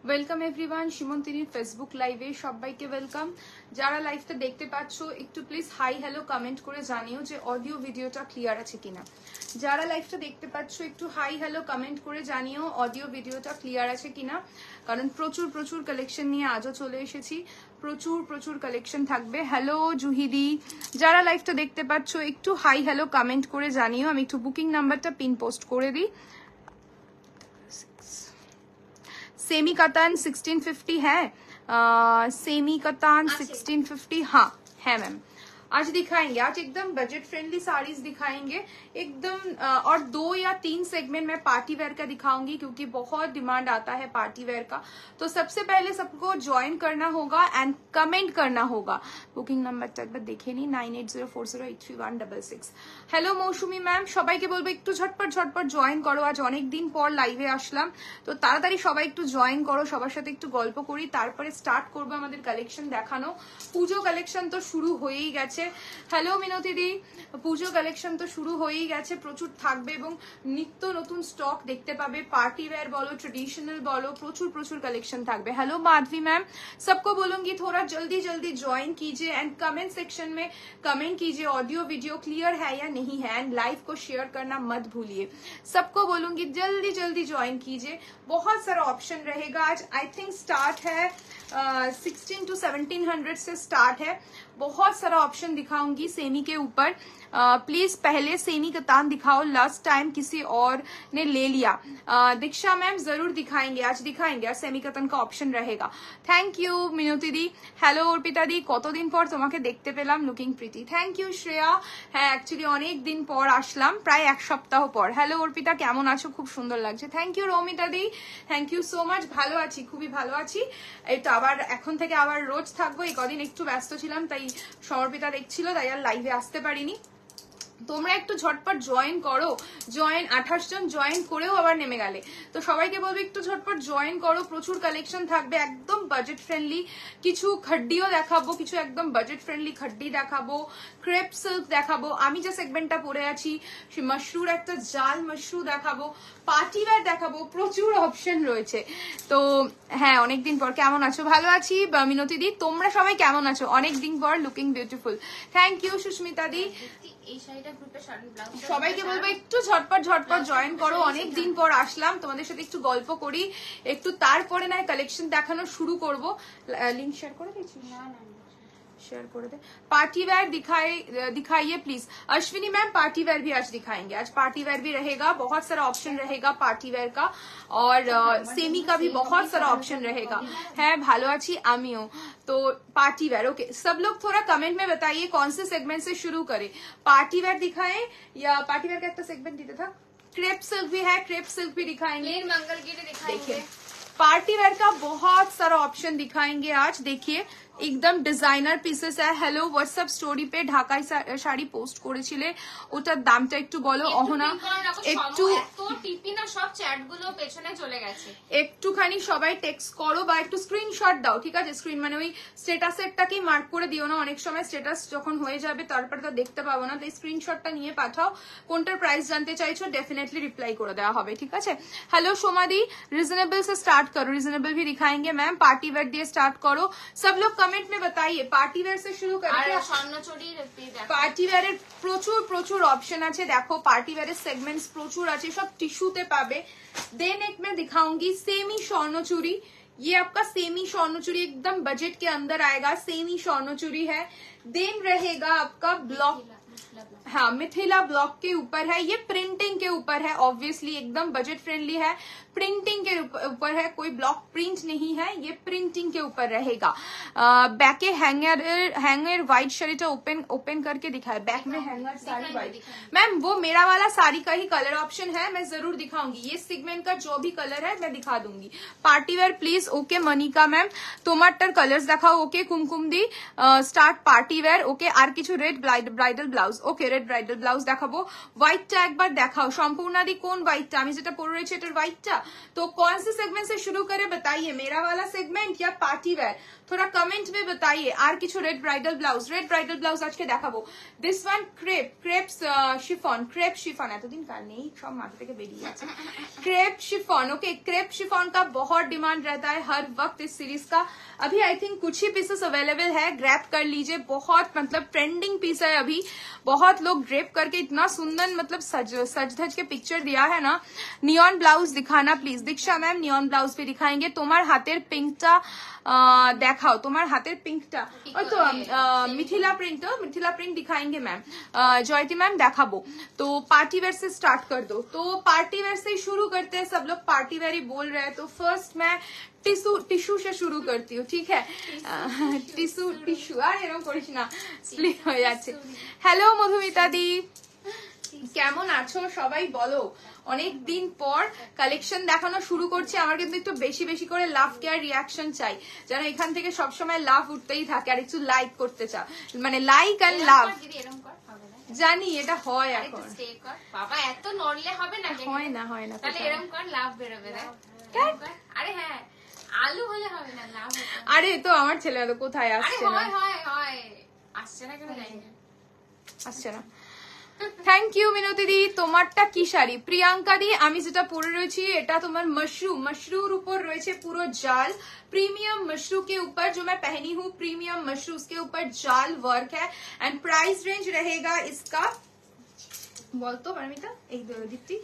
Welcome everyone, সীমন্তিনীর Facebook লাইভে সবাইকে welcome. যারা লাইভটা দেখতে পাচ্ছ একটু প্লিজ হাই হ্যালো কমেন্ট করে জানিও যে অডিও ভিডিওটা ক্লিয়ার আছে কিনা। যারা লাইভটা দেখতে পাচ্ছ একটু হাই হ্যালো কমেন্ট করে জানিও অডিও ভিডিওটা ক্লিয়ার আছে কিনা, কারণ প্রচুর প্রচুর কালেকশন নিয়ে আজও চলে এসেছি। প্রচুর প্রচুর কালেকশন থাকবে। হ্যালো জুহিদি, যারা লাইভটা দেখতে পাচ্ছ একটু হাই হ্যালো কমেন্ট করে জানিও। আমি একটু বুকিং নাম্বারটা পিন পোস্ট করে দিই। सेमी कतान 1650 है, सेमी कतान 1650 हाँ है मैम। आज दिखाएंगे, आज एकदम बजट फ्रेंडली साड़ीज दिखाएंगे एकदम, और 2 या 3 सेगमेंट में पार्टी वेयर का दिखाऊंगी क्योंकि बहुत डिमांड आता है पार्टी वेयर का। तो सबसे पहले सबको ज्वाइन करना होगा एंड कमेंट करना होगा। बुकिंग नंबर तक देखे नहीं 9804083166। हेलो मौसुमी मैम, সবাইকে বলবো একটু ঝটপট ঝটপট জয়েন করো। আজ অনেক দিন পর লাইভে আসলাম, তো তাড়াতাড়ি সবাই একটু জয়েন করো, সবার সাথে একটু গল্প করি, তারপরে স্টার্ট করবো আমাদের কালেকশন দেখানো। পুজো কালেকশন তো শুরু হয়েই গেছে। হ্যালো মিনতি দি, পুজো কালেকশন তো শুরু হয়েই গেছে, প্রচুর থাকবে এবং নিত্য নতুন স্টক দেখতে পাবে। পার্টি वेयर बोलो, ट्रेडिशनल बोलो, प्रचुर प्रचुर कलेक्शन থাকবে। हेलो माधवी मैम, सबको बोलूंगी थोड़ा जल्दी जल्दी ज्वाइन कीजिए एंड कमेंट सेक्शन में कमेंट कीजिए ऑडियो वीडियो क्लियर है या नहीं है, एंड लाइव को शेयर करना मत भूलिए। सबको बोलूंगी जल्दी जल्दी ज्वाइन कीजिए। बहुत सारा ऑप्शन रहेगा आज। आई थिंक स्टार्ट है 16 to 1700 से स्टार्ट है। बहुत सारा ऑप्शन दिखाऊंगी सेमी के ऊपर। प्लीज पहले सेमी कतान दिखाओ, लास्ट टाइम किसी और ने ले लिया। दीक्षा मैम जरूर दिखाएंगे, आज दिखाएंगे, आज सेमी कतान का ऑप्शन रहेगा। Thank you Minati di. Hello Arpita di, কতদিন পর তোমাকে দেখতে পেলাম, looking pretty. Thank you Shreya. হ্যাঁ অ্যাকচুয়ালি অনেক দিন পর আসলাম, প্রায় 1 সপ্তাহ পর। হ্যালো অর্পিতা, কেমন আছো? খুব সুন্দর লাগছে। Thank you Roumita di, thank you so much. ভালো আছি, খুবই ভালো আছি। এই তো আবার এখন থেকে আবার রোজ থাকবো। এই কদিন একটু ব্যস্ত ছিলাম, তাই সমর্পিতা দেখছিল, তাই আর লাইভে আসতে পারিনি। তোমরা একটু ঝটপট জয়েন করো। জয়েন 28 জন জয়েন করেও আবার নেমে গেলে, তো সবাইকে বলবো একটু ঝটপট জয়েন করো। প্রচুর কালেকশন থাকবে, একদম বাজেট ফ্রেন্ডলি। কিছু খাড্ডিও দেখাবো, কিছু একদম বাজেট ফ্রেন্ডলি খাড্ডি দেখাবো, ক্রেপ সিল্ক দেখাবো। আমি যে সেগমেন্টটা পরে আছি সে মাশরুর একটা জাল মাশরু দেখাবো, পার্টি ওয়্যার দেখাবো। প্রচুর অপশন রয়েছে। তো হ্যাঁ অনেকদিন পর, কেমন আছো? ভালো আছি মিনতি দি, তোমরা সবাই কেমন আছো? অনেকদিন পর, looking beautiful. Thank you Susmita di. সবাইকে বলবো একটু ঝটপট ঝটপট জয়েন করো। অনেক দিন পর আসলাম, তোমাদের সাথে একটু গল্প করি একটু, তারপরে না কালেকশন দেখানো শুরু করব। লিংক শেয়ার করে দিচ্ছি, शेयर कर दे। पार्टी वेयर दिखाइए please. Ashwini ma'am party where भी आज दिखाएंगे, आज पार्टी वेयर भी रहेगा, बहुत सारा ऑप्शन रहेगा पार्टी वेयर का, और सेमी का भी बहुत सारा ऑप्शन रहेगा। है ভালো আছি আমিও। तो पार्टी वेयर ओके, सब लोग थोड़ा कमेंट में बताइए कौन से सेगमेंट से शुरू करें। पार्टी वेयर दिखाएं या पार्टी वेयर का एक सेगमेंट दिया था, क्रेप सिल्क भी है, क्रेप सिल्क भी दिखाएंगे, मंगलगिरी दिखाएंगे। पार्टी वेयर का बहुत सारा ऑप्शन दिखाएंगे आज। देखिए एकदम ডিজাইনার পিসেস है। হ্যালো হোয়াটসঅ্যাপ স্টোরি পে ঢাকাই শাড়ি পোস্ট করেছিলে, ওটার দামটা একটু বলো অহনা। একটু টিপি না, সব চ্যাট গুলো পেছনে চলে গেছে, একটুখানি সবাই টেক্সট করো বা একটু স্ক্রিনশট দাও, ঠিক আছে? স্ক্রিন মানে ওই স্ট্যাটাসেরটাকেই মার্ক করে দিও না, অনেক সময় স্ট্যাটাস যখন হয়ে যাবে তারপরে তো দেখতে পাবো না, তাই স্ক্রিনশটটা নিয়ে পাঠাও। কোনটার প্রাইস জানতে চাইছো डेफिनेटली रिप्लाई করে দেওয়া হবে, ঠিক আছে? হ্যালো সোমাদি, রিজনেবল से स्टार्ट करो, रिजनेबल भी दिखाएंगे मैम। पार्टी वेयर দিয়ে स्टार्ट करो। सब लोग कमेंट में बताइए पार्टी वेयर से शुरू करके। पार्टी वेयर প্রচুর প্রচুর অপশন আছে, দেখো পার্টি वेयर सेगमेंट्स প্রচুর আছে, सब টিস্যুতে পাবে। देन एक मैं दिखाऊंगी सेमी स्वर्णचूड़ी। ये आपका सेमी स्वर्णचूड़ी एकदम बजट के अंदर आएगा, सेमी स्वर्णचूड़ी है। देन रहेगा आपका ब्लॉक, हाँ मिथिला ब्लॉक के ऊपर है, ये प्रिंटिंग के ऊपर है, ऑब्वियसली एकदम बजट फ्रेंडली है। प्रिंटिंग के ऊपर है, कोई ब्लॉक प्रिंट नहीं है, ये प्रिंटिंग के ऊपर रहेगा। बैके हैंगर व्हाइट शरीटा ओपन करके दिखाए, बैक में हैंगर सारी व्हाइट। मैम वो मेरा वाला साड़ी का ही कलर ऑप्शन है, मैं जरूर दिखाऊंगी, ये सेगमेंट का जो भी कलर है मैं दिखा दूंगी। Party wear please, okay Monika ma'am. তোমারটার কালার্স দেখাও, okay Kumkum di start party wear, okay আর কিছু red bridal blouse, okay red bridal blouse দেখাবো। হোয়াইটটা একবার দেখাও সম্পূর্ণাদি, কোন হোয়াইটটা, আমি যেটা পরে রয়েছে এটার হোয়াইটটা। तो कौन से सेगमेंट से शुरू करे बताइए, मेरा वाला सेगमेंट या पार्टी वेयर, थोड़ा कमेंट में बताइए। আর কিছু রেড ব্রাইডাল ব্লাউজ আজকে দেখাবো। This one crepe chiffon, crepe chiffon, এতদিন কার নেই সব মাথা থেকে বেরিয়ে যাচ্ছে। Crepe chiffon, okay crepe chiffon का बहुत डिमांड रहता है हर वक्त इस सीरीज का। अभी आई थिंक कुछ ही पीसेस अवेलेबल है, ग्रैब कर लीजिए, बहुत मतलब ट्रेंडिंग पीस है अभी। बहुत लोग ड्रेप करके इतना सुंदर मतलब सज धज के पिक्चर दिया है ना। नियॉन ब्लाउज दिखाना please, Diksha ma'am neon blouse भी दिखाएंगे। তোমার হাতের পিঙ্কটা দেখাও, তোমার হাতের পিঙ্কটা, ওই তো मिथिला प्रिंट दिखाएंगे मैम। जयती मैम देखाबो। तो पार्टी वेयर से स्टार्ट कर दो, तो पार्टी वेयर से शुरू करते हैं, सब लोग पार्टी वेयर ही बोल रहे हैं, तो फर्स्ट मैं टिश्यू से शुरू करती हूँ, ठीक है। टिश्यू আর এরকম করিস না, স্লিপ হয়ে যাচ্ছে। হ্যালো মধুমিতা দি, কেমন আছো সবাই বলো। অনেক দিন পর কালেকশন দেখানো শুরু করছি, আমার কিন্তু একটু বেশি বেশি করে লাভ কেয়ার রিয়াকশন চাই, যেন এখান থেকে সবসময় লাভ উঠতেই থাকে, আর একটু লাইক করতে চাও, মানে লাইক এন্ড লাভ। জানি এটা হয় এখন, বাবা এত নড়লে হবে না, হয় না তাহলে এরকম কর, লাভ বেরোবে। আরে হ্যাঁ, আলু হলে হবে না, লাভ। আরে তো আমার ছেলে তো কোথায় আসছে না, আসছে না কেন জানি না, আসছে না। থ্যাংক ইউ মিনতি দি। তোমারটা কি শাড়ি? প্রিয়াঙ্কা দি, আমি যেটা পরে রয়েছি এটা তোমার मशरूर ऊपर রয়েছে পুরো জাল, प्रीमियम मशरू के ऊपर जो मैं पहनी हूँ, प्रीमियम मशरू, उसके ऊपर जाल वर्क है एंड प्राइस रेंज रहेगा इसका, बोल तो परमिता एक दो दीप्ति,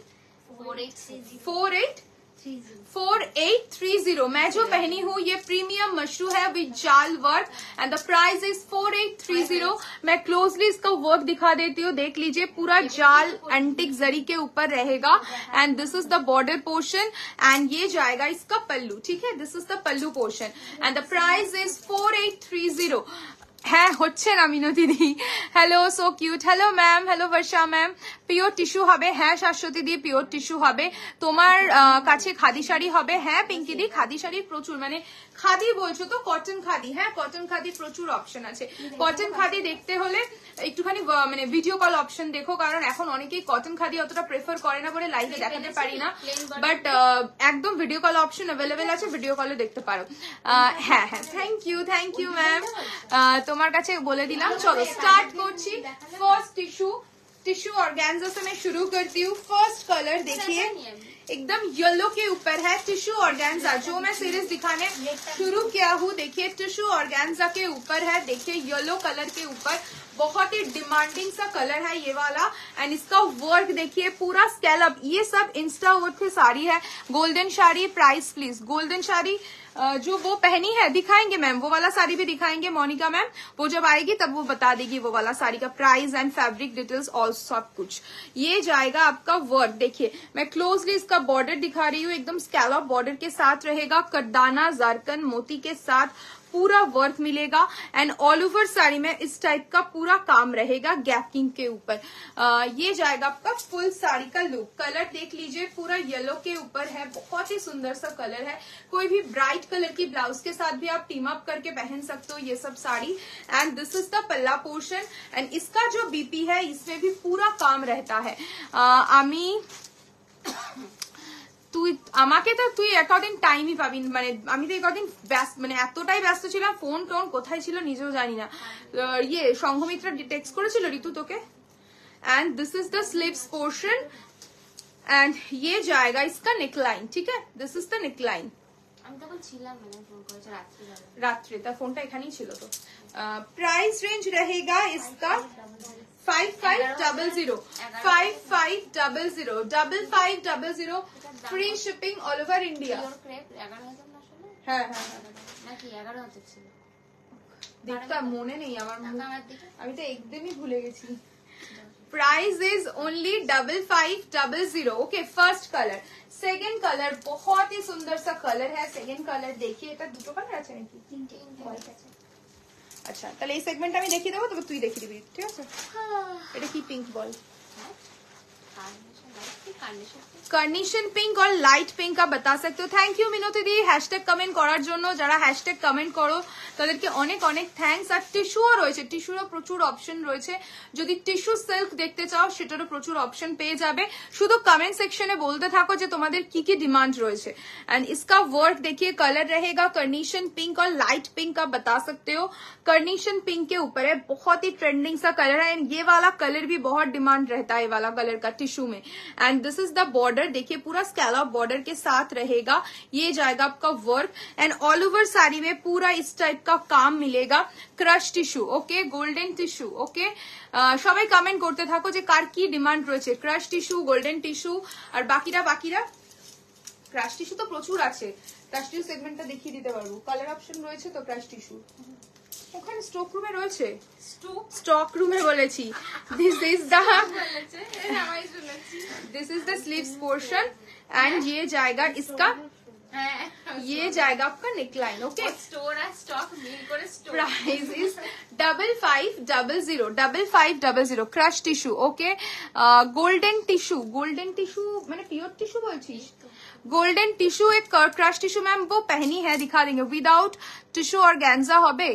4830। मैं जो पहनी हूँ ये प्रीमियम मशरू है विद जाल work and the price is 4830। मैं क्लोजली इसका वर्क दिखा देती हूँ, देख लीजिए पूरा जाल एंटिक जरी के ऊपर रहेगा and this is the border portion and ये जाएगा इसका पल्लू, ठीक है, this is the pallu portion and the price is 4830। হ্যাঁ হচ্ছে না Minati di, hello so cute, hello ma'am, hello Barsha ma'am. Pure tissue হবে, হ্যাঁ শাশ্বতী দি পিওর টিস্যু হবে। তোমার কাছে খাদি শাড়ি হবে, হ্যাঁ পিঙ্কি দি খাদি শাড়ির প্রচুর, মানে খাদি বলছো তো কটন খাদি, হ্যাঁ কটন খাদি প্রচুর অপশন আছে। কটন খাদি দেখতে হলে একটুখানি মানে ভিডিও কল অপশন দেখো, কারণ এখন অনেকেই কটন খাদি অতটা প্রেফার করে না বলে লাইভে দেখাতে পারি না, বাট একদম ভিডিও কল অপশন অ্যাভেলেবেল আছে, ভিডিও কলে দেখতে পারো। হ্যাঁ থ্যাংক ইউ ম্যাম, তোমার কাছে বলে দিলাম। চলো স্টার্ট করছি। फर्स्ट टिश्यू ऑर्गेन्जा से मैं शुरू करती हूँ। फर्स्ट कलर देखिए एकदम येलो के ऊपर है, टिश्यू ऑर्गेन्जा जो मैं सीरीज दिखाने शुरू किया हूँ, देखिए टिश्यू ऑर्गेन्जा के ऊपर है, देखिए येलो कलर के ऊपर बहुत ही डिमांडिंग सा कलर है ये वाला एंड इसका वर्क देखिए पूरा स्कैलप, ये सब इंस्टा वर्क की साड़ी है। Golden sari, price please, golden sari जो वो पहनी है दिखाएंगे मैम, वो वाला साड़ी भी दिखाएंगे मोनिका मैम, वो जब आएगी तब वो बता देगी वो वाला साड़ी का प्राइस एंड फैब्रिक डिटेल्स और सब कुछ। ये जाएगा आपका वर्क, देखिए मैं क्लोजली इसका बॉर्डर दिखा रही हूँ, एकदम स्कैलप बॉर्डर के साथ रहेगा, करदाना जारकन मोती के साथ पूरा वर्क मिलेगा एंड ऑल ओवर साड़ी में इस टाइप का पूरा काम रहेगा गैपिंग के ऊपर। ये जाएगा आपका फुल साड़ी का लुक। कलर देख लीजिए पूरा येलो के ऊपर है, बहुत ही सुंदर सा कलर है। कोई भी ब्राइट कलर की ब्लाउज के साथ भी आप टीम अप करके पहन सकते हो ये सब sari and this is the पल्ला पोर्शन एंड इसका जो बीपी है इसमें भी पूरा काम रहता है। आमी তুই আমাকে তো তুই একদিন টাইমই পাবি, মানে আমি তো একদিন ব্যস্ত, মানে এতটাই ব্যস্ত ছিলাম, ফোন টোন কোথায় ছিল নিজেও জানি না। ইয়ে সংঘমিত্রা টেক্সট করেছিল ঋতু তোকে। And this is the sleeves portion and ये जाएगा इसका नेकलाइन, ठीक है, दिस इज द नेकलाइन। আমি তখন ছিলাম মানে ফোন করেছে রাত্রে, তার ফোনটা এখানেই ছিল। তো प्राइस रेंज रहेगा इसका 5500 free shipping all over India. হ্যাঁ নাকি 11 হতে ছিল, দেখতা মনে নেই আমার, আমি তো একদমই ভুলে গেছি। Price is only 5500। Okay, first colour. Second colour बहुत ही सुंदर सा कलर है। सेकेंड कलर देखिए, এটা দুটো কালার আছে নাকি? তিনটে আছে। আচ্ছা, তাহলে এই সেগমেন্ট আমি দেখিয়ে দেবো, তবে তুই দেখিয়ে দিবি, ঠিক আছে? এটা কি পিঙ্ক বল? कार्निशन पिंक और लाइट पिंक आप बता सकते हो। Thank you Minati di hashtag comment করার জন্য। যারা হ্যাশট্যাগ কমেন্ট করো তাদেরকে অনেক অনেক থ্যাঙ্কস। আর টিস্যুও রয়েছে, টিস্যুরও প্রচুর অপশন রয়েছে। যদি টিস্যু সিল্ক দেখতে চাও সেটারও প্রচুর অপশন পেয়ে যাবে। শুধু কমেন্ট সেকশনে বলতে থাকো যে তোমাদের কি কি डिमांड রয়েছে। एंड इसका वर्क देखिए, कलर रहेगा कार्निशन पिंक और लाइट पिंक आप बता सकते हो। कार्निशन पिंक के ऊपर है, बहुत ही ट्रेंडिंग सा कलर है। एंड ये वाला कलर भी बहुत डिमांड रहता है, ये वाला कलर का टिश्यू में। And this is the border, देखिए पूरा स्कैलप बॉर्डर के साथ रहेगा। ये जाएगा आपका work. And all over sari में पूरा इस टाइप का काम मिलेगा। Crush tissue, okay, golden tissue, okay. সবাই কমেন্ট করতে থাকো যে কার কি ডিমান্ড রয়েছে। ক্রাশ টিস্যু, গোল্ডেন টিস্যু, আর বাকিরা ক্রাশ টিস্যু তো প্রচুর আছে। ক্রাশ টিস্যু সেগমেন্টটা দেখিয়ে দিতে পারবো। কালার অপশন রয়েছে তো ক্রাশ টিস্যু ওখানে স্টক রুমে রয়েছে। স্টক রুমে বলেছি। This is the sleeves portion and ये जाएगा इसका, ये जाएगा आपका नेकलाइन। ओके, स्टोर है, स्टॉक मिल करे store. Price is 5500 crush tissue. Okay, golden tissue, golden tissue मैंने प्योर टिश्यू बोलছি। गोल्डन टिश्यू एक क्रश टिश्यू मैम वो पहनी है, दिखा देंगे। विदाउट टिश्यू ऑर्गेन्जा হবে,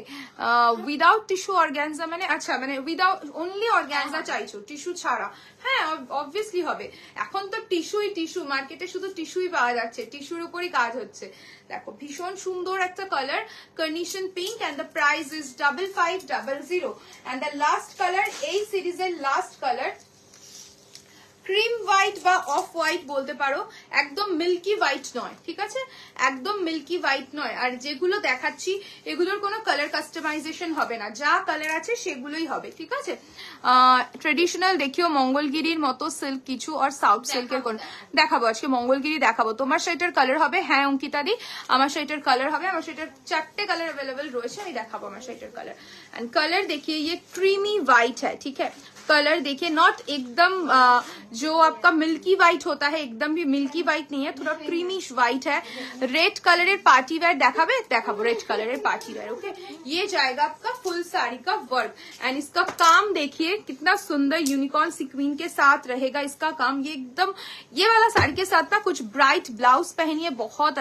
উইদাউট টিস্যু অর্গানজা মানে আচ্ছা মানে উইদাউট অনলি অর্গানজা চাইছো, টিস্যু ছাড়া। হ্যাঁ অবভিয়াসলি হবে। এখন তো টিস্যু মার্কেটে শুধু টিস্যুই পাওয়া যাচ্ছে, টিস্যুর উপরই কাজ হচ্ছে। দেখো ভীষণ সুন্দর একটা colour, carnation pink. And the price is 5500। And the last colour, এই সিরিজের লাস্ট কালার ক্রিম হোয়াইট বা অফ হোয়াইট বলতে পারো, একদম মিল্কি হোয়াইট নয়, ঠিক আছে? একদম মিল্কি হোয়াইট নয়। আর যেগুলো দেখাচ্ছি এগুলোর কোনো কালার কাস্টমাইজেশন হবে না, যা কালার আছে সেগুলোই হবে, ঠিক আছে? ট্রেডিশনাল দেখিও মঙ্গলগিরির মতো সিল্ক কিছু, আর সাউথ সিল্কের কোন দেখাবো আজকে। মঙ্গলগিরি দেখাবো। তোমার শাড়িটার কালার হবে, হ্যাঁ অঙ্কিতা দি আমার শাড়িটার কালার হবে। আমার শাড়িটার 4টে কালার अवेलेबल রয়েছে, আমি দেখাবো আমার শাড়িটার কালার। एंड कलर देखिए ये क्रीमी व्हाइट है, ठीक है? कलर देखिए नॉट एकदम जो आपका मिल्की व्हाइट होता है, एकदम भी मिल्की व्हाइट नहीं है, थोड़ा क्रीमिश व्हाइट है। रेड कलर पार्टी वेयर देखाबे, देखाबो red colour party wear. Okay, ये जाएगा आपका फुल साड़ी का वर्क। एंड इसका काम देखिए कितना सुंदर यूनिकॉर्न सीक्वेंस के साथ रहेगा इसका काम। ये एकदम ये वाला साड़ी के साथ ना कुछ ब्राइट ब्लाउज पहनिए, बहुत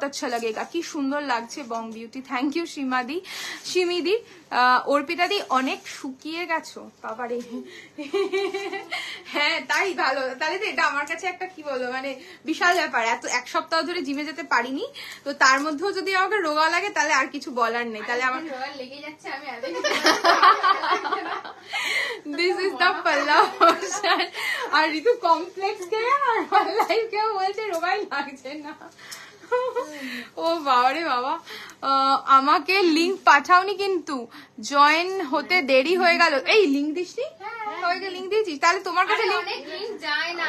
अच्छा लगेगा। কি সুন্দর লাগছে বং বিউটি। থ্যাংক ইউ সীমাদি, সিমিদি। অর্পিতা দি অনেক শুকিয়ে গেছো বাবারে। হ্যাঁ তাই ভালো। তাহলে তো এটা আমার কাছে একটা কি বলবো মানে বিশাল ব্যাপার। এত এক সপ্তাহ ধরে জিমে যেতে পারিনি, তো তার মধ্যেও যদি আমাকে রোগা লাগে তাহলে আর কিছু বলার নেই। তাহলে আমার রোগা লেগে যাচ্ছে, আমি দিস ইজ দ্য পাল্লা পোর্শন। আর ঋতু কমপ্লেক্স কে আর লাইফ কেউ বলছে রোগাই লাগছে না। ও বাবারে বাবা, আমাকে লিংক পাঠাওনি কিন্তু, জয়েন হতে দেরি হয়ে গেল। এই লিংক দিসনি? সবাইকে লিংক দিয়েছিস? তাহলে তোমার কাছে লিংক যায় না,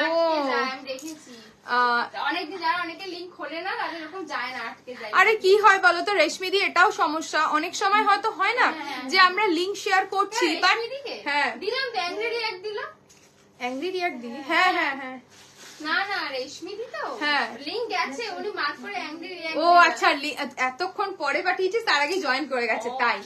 আমি দেখেছি অনেকদিন যারা অনেকে লিংক খোলে না তাদের এরকম যায় না, আটকে যায়। আরে কি হয় বলো তো রেশমি দি, এটাও সমস্যা। অনেক সময় হয়তো হয় না যে আমরা লিংক শেয়ার করছি, বাট হ্যাঁ দিলাম অ্যাংরি রিঅ্যাক্ট দিলাম, অ্যাংরি রিঅ্যাক্ট দিই। হ্যাঁ হ্যাঁ হ্যাঁ না না রেশমি দি তো হ্যাঁ লিংক গেছে, উনি মার্ক করে অ্যাংরি রিঅ্যাক্ট। ও আচ্ছা, এতক্ষণ পরে পাঠিয়েছিস, তার আগে জয়েন করে গেছে তাই।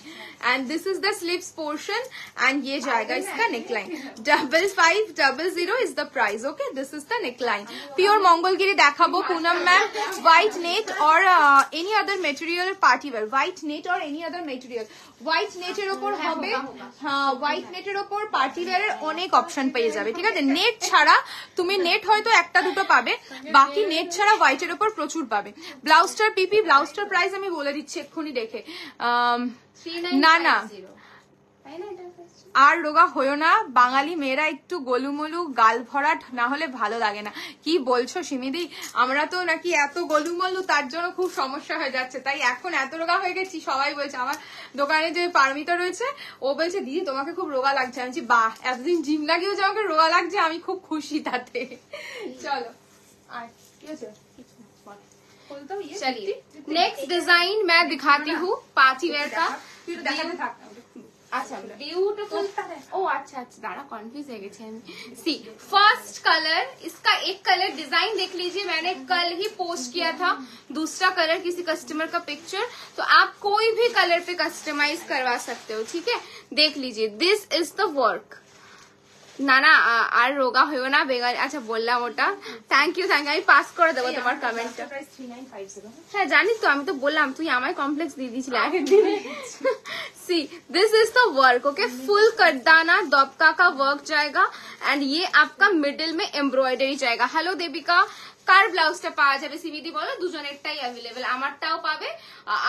And this is the sleeves portion and ये जाएगा इसका neckline. 5500 is the price. Okay, this is the neckline. Pure Mangalagiri देखाबो पूनम मैम। व्हाइट नेट और any other material party wear, white net और एनी अदर मटेरियल। হোয়াইট নেটের ওপর হবে, হ্যাঁ হোয়াইট নেটের ওপর পার্টি ওয়্যারের অনেক অপশন পেয়ে যাবে, ঠিক আছে? নেট ছাড়া তুমি নেট হয়তো একটা দুটো পাবে, বাকি নেট ছাড়া হোয়াইটের ওপর প্রচুর পাবে। ব্লাউজটার পিপি, ব্লাউজটার প্রাইস আমি বলে দিচ্ছি এক্ষুনি দেখে। না না আর রোগা হয়েও না, বাঙালি মেয়েরা একটু গোলুমলু গাল ভরাট না হলে ভালো লাগে না। কি বলছো সিমিদি? আমরা তো নাকি এত গোলুমলু, তার জন্য খুব সমস্যা হয়ে যাচ্ছে, তাই এখন এত রোগা হয়ে গেছি। সবাই বলছে, আমার দোকানে যে পারমিতা রয়েছে ও বলছে দিদি তোমাকে খুব রোগা লাগছে। আমি বলছি বাহ, এতদিন জিম লাগিয়েও যে আমাকে রোগা লাগছে, আমি খুব খুশি তাতে। চলো আর কি আছে चलिए नेक्स्ट डिजाइन मैं दिखाती हूँ पार्टी वेयर का। আচ্ছা ब्यूटीफुल ओ अच्छा दाड़ा कंफ्यूज हो गए। सी फर्स्ट कलर, इसका एक कलर डिजाइन देख लीजिए, मैंने कल ही पोस्ट किया था दूसरा कलर किसी कस्टमर का पिक्चर, तो आप कोई भी कलर पे कस्टमाइज करवा सकते हो, ठीक है। देख लीजिए, दिस इज द वर्क। না আর রোগা হইও না বেগার। আচ্ছা বললাম ওটা, থ্যাংক ইউ আমি পাস করে দেবো তোমার কমেন্টটা। হ্যাঁ জানি তো, আমি তো বললাম, তুই আমায় কমপ্লেক্স দিয়ে দিয়েছিলে আগের দিনে। See this is the work, okay, full कटदाना दबका का वर्क जाएगा एंड ये आपका मिडिल में एम्ब्रॉयडरी जाएगा। हेलो देविका, কার ব্লাউজটা পাওয়া যাবে সিবিডি বলো, দুজনেরটাই অ্যাভেলেবেল, আমারটাও পাবে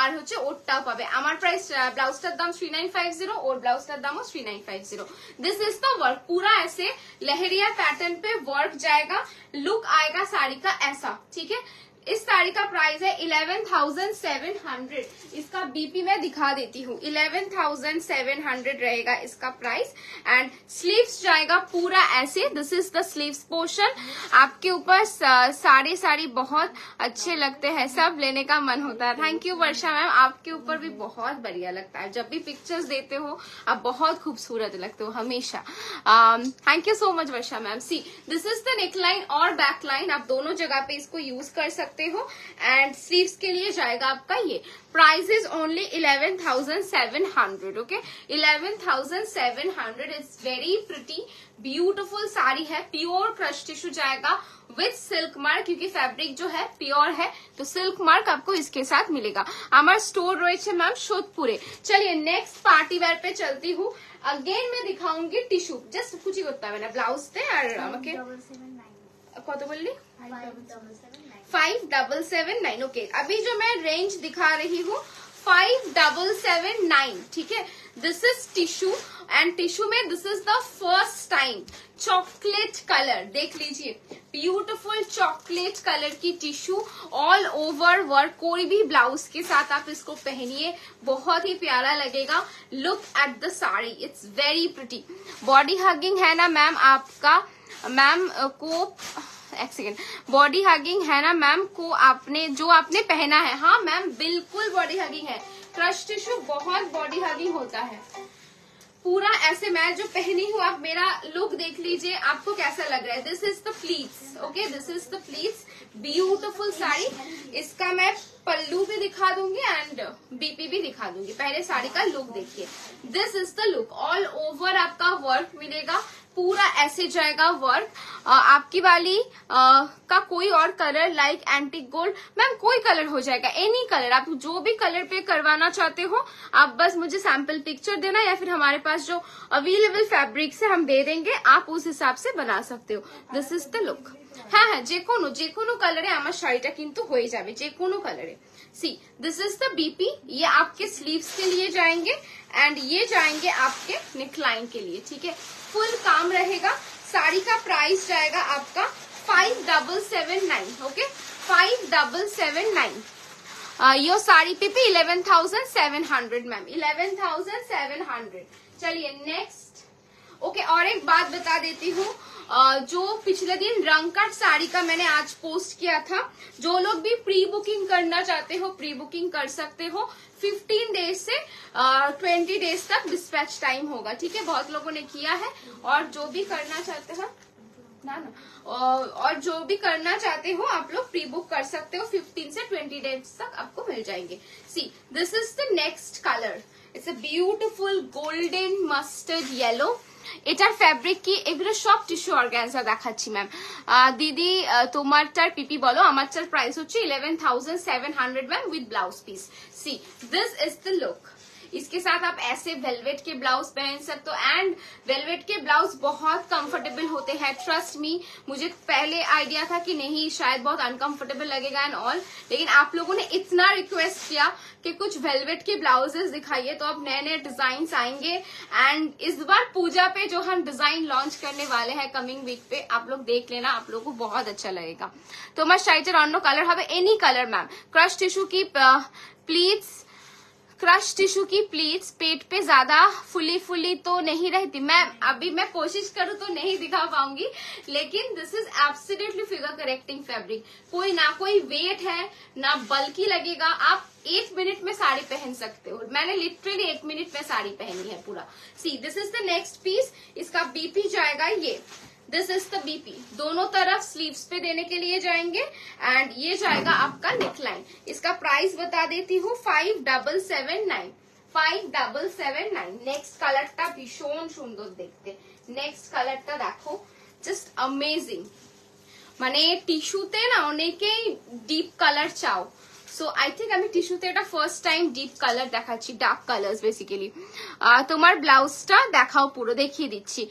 আর হচ্ছে ওরটাও পাবে। আমার প্রাইস ব্লাউজটার দাম 3950, ওর ব্লাউজটার দামও 3950। दिस इज द वर्क, पूरा ऐसे लहरिया पैटर्न पे वर्क जाएगा, लुक आएगा साड़ी का ऐसा, ठीक है। इस साड़ी का प्राइस है 11,700। इसका बीपी मैं दिखा देती हूँ, 11,700 रहेगा इसका प्राइस। एंड स्लीव्स जाएगा पूरा ऐसे, this is the sleeves portion. आपके ऊपर साड़ी बहुत अच्छे लगते हैं, सब लेने का मन होता है। थैंक यू वर्षा मैम, आपके ऊपर भी बहुत बढ़िया लगता है, जब भी पिक्चर्स देते हो आप बहुत खूबसूरत लगते हो हमेशा। Thank you so much Varsha ma'am. See this is the neckline और बैक लाइन, आप दोनों जगह पे इसको यूज कर सकते हो। एंड स्लीव्स के लिए जाएगा आपका ये price is only 11,700, okay, 11,700। It's very pretty beautiful sari है, प्योर क्रश टिश्यू जाएगा विथ सिल्क मार्क, क्योंकि फैब्रिक जो है प्योर है तो सिल्क मार्क आपको इसके साथ मिलेगा। हमारा स्टोर रही मैम सोदपुरे। चलिए नेक्स्ट पार्टी वेयर पे चलती हूँ। अगेन मैं दिखाऊंगी टिश्यू, जस्ट कुछ ही होता है मैंने ब्लाउज थे और আমাকে কত বললি 5779, ओके। अभी जो मैं रेंज दिखा रही हूँ 5779, ठीक है। This is tissue and tissue में this is the first time chocolate colour, देख लीजिए, ब्यूटीफुल चॉकलेट कलर की टिश्यू, ऑल ओवर वर्क, कोई भी ब्लाउज के साथ आप इसको पहनिए, बहुत ही प्यारा लगेगा। Look at the sari, it's very pretty. Body hugging है ना मैम आपका, मैम को एक सेकेंड, बॉडी हगिंग है ना मैम को, आपने जो आपने पहना है, हाँ मैम बिल्कुल बॉडी हगिंग है। क्रश टिश्यू बहुत बॉडी हगिंग होता है पूरा ऐसे। मैं जो पहनी हूँ, आप मेरा लुक देख लीजिए, आपको कैसा लग रहा है। This is the pleats, okay, this is the pleats, beautiful sari. इसका मैं पल्लू भी दिखा दूंगी एंड बीपी भी दिखा दूंगी। पहले साड़ी का लुक देखिए, this is the look, all over आपका वर्क मिलेगा, पूरा ऐसे जाएगा वर्क। आपकी वाली का कोई और colour like antique gold, ma'am कोई कलर हो जाएगा, एनी कलर, आप जो भी कलर पे करवाना चाहते हो आप बस मुझे सैंपल पिक्चर देना, या फिर हमारे पास जो अवेलेबल फैब्रिक से हम दे देंगे, आप उस हिसाब से बना सकते हो। This is the look. হ্যাঁ হ্যাঁ, যে কোনো কালারে আমার শাড়িটা কিন্তু হয়ে যাবে, যে কোনো কালারে। सी दिस इज द बीपी, ये आपके स्लीव्स के लिए जाएंगे एंड ये जाएंगे आपके नेकलाइन के लिए, ठीक है। फुल काम रहेगा। साड़ी का प्राइस जाएगा आपका 5779, ओके, 5779। यो साड़ी पे भी 11,700 मैम, 11,700। चलिए नेक्स्ट, ओके। और एक बात बता देती हूँ, जो पिछले दिन रंग कट साड़ी का मैंने आज पोस्ट किया था, जो लोग भी प्री बुकिंग करना चाहते हो प्री बुकिंग कर सकते हो। 15 डेज से 20 डेज तक डिस्पैच टाइम होगा, ठीक है। बहुत लोगों ने किया है, और जो भी करना चाहते हो और जो भी करना चाहते हो आप लोग प्री बुक कर सकते हो। 15 से 20 डेज तक आपको मिल जाएंगे। सी this is the next colour, it's a beautiful golden mustard yellow. এটার ফ্যাব্রিক কি, এগুলো সব টিস্যু অর্গানজা দেখাচ্ছি ম্যাম। দিদি তোমারটার পিপি বলো, আমারটার প্রাইস হচ্ছে 11,700 ma'am with blouse piece. See this is the look. इसके साथ आप ऐसे वेलवेट के ब्लाउज पहन सकते हो एंड वेलवेट के ब्लाउज बहुत कंफर्टेबल होते हैं, ट्रस्ट मी। मुझे पहले आइडिया था कि नहीं शायद बहुत अनकंफर्टेबल लगेगा एंड ऑल, लेकिन आप लोगों ने इतना रिक्वेस्ट किया कि कुछ वेलवेट के ब्लाउजेस दिखाइए, तो अब नए नए डिजाइन आएंगे। एंड इस बार पूजा पे जो हम डिजाइन लॉन्च करने वाले हैं कमिंग वीक पे, आप लोग देख लेना, आप लोगों को बहुत अच्छा लगेगा। तो हमारे शाइटर अन्य कलर हमें any colour ma'am. Crush tissue की प्लीट्स, क्रश टिश्यू की प्लीट्स पेट पे ज्यादा फुली तो नहीं रहती मैम, अभी मैं कोशिश करूँ तो नहीं दिखा पाऊंगी, लेकिन this is absolutely figure correcting fabric. कोई ना कोई वेट है ना बल्कि लगेगा। आप 1 मिनट में साड़ी पहन सकते हो। मैंने लिटरली 1 मिनट में साड़ी पहनी है पूरा। See this is the next piece. इसका बीपी जाएगा ये, दिस इज द बीपी, दोनों तरफ स्लीव्स पे देने के लिए जाएंगे। एंड ये जाएगा आपका नेकलाइन। इसका प्राइस बता देती हूँ 5779, 5779। नेक्स्ट কালারটা ভীষণ সুন্দর দেখতে। নেক্সট কালারটা দেখো, জাস্ট অ্যামেজিং। মানে টিস্যুতে না অনেকেই ডিপ কালার চাও, সো আই থিঙ্ক আমি টিস্যুতে এটা ফার্স্ট টাইম ডিপ কালার দেখাচ্ছি, ডার্ক কালার্স বেসিক্যালি। তোমার ব্লাউজটা দেখাও, পুরো দেখিয়ে দিচ্ছি।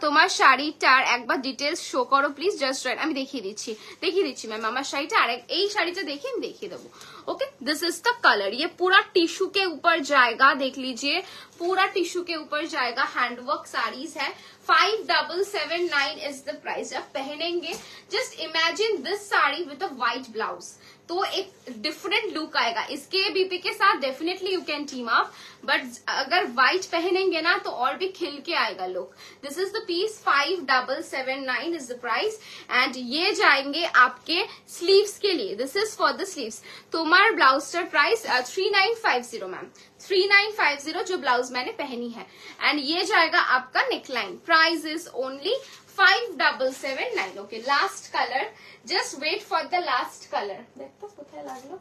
তোমার শাড়িটার একবার ডিটেলস শো করো প্লিজ, জাস্ট রাইট। আমি দেখিয়ে দিচ্ছি ম্যাম আমার শাড়িটা। আর এই শাড়িটা দেখে আমি দেখিয়ে देबो। Okay, this is the colour. ये पूरा टिश्यू के ऊपर जाएगा, देख लीजिए पूरा टिश्यू के ऊपर जाएगा। हैंडवर्क साड़ीज है। 5779 इज द प्राइस। जब पहनेंगे just imagine this sari with a white blouse, तो एक डिफरेंट लुक आएगा। इसके बीपी के साथ definitely you can team up, but अगर व्हाइट पहनेंगे ना तो और भी खिल के आएगा look. This is the piece, 5779 is the price. And ये जाएंगे आपके स्लीव्स के लिए, this is for the sleeves. तुम्हार ब्लाउजर प्राइस 3950 मैम, 3950 जो ब्लाउज मैंने पहनी है। एंड ये जाएगा आपका neckline. Price is only 5779। Okay, last colour, just wait for the last colour. देखो কোথায় লাগলো,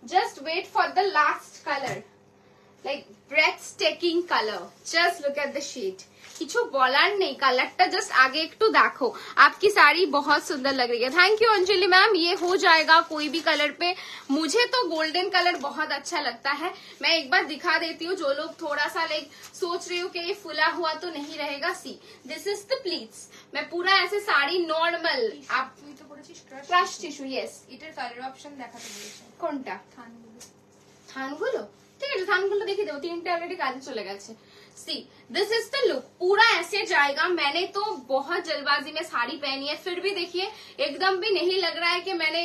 just wait for the last color, like breathtaking color, just look at the shade। কিছু বলার নেই, কালারটা জাস্ট আগে একটু দেখো। आपकी साड़ी बहुत सुंदर लग रही है। Thank you Anjali ma'am. ये हो जाएगा कोई भी कलर पे। मुझे तो गोल्डन कलर बहुत अच्छा लगता है। मैं एक बार दिखा देती हूँ, जो लोग थोड़ा सा लाइक सोच रहे हो कि ये फुला हुआ तो नहीं रहेगा। सी दिस इज द प्लीट्स। मैं पूरा ऐसे साड़ी नॉर्मल, आप ক্রাশ টিস্যু, ইয়েস। এটার কালার অপশন দেখাতে বলেছে। কোনটা? থানগুলো। থানগুলো ঠিক আছে, থানগুলো দেখিয়ে দেবো, 3টে অলরেडी কাজে चले गए। सी दिस इज द लुक, पूरा ऐसे जाएगा। मैंने तो बहुत जल्दबाजी में साड़ी पहनी है, फिर भी देखिए एकदम भी नहीं लग रहा है कि मैंने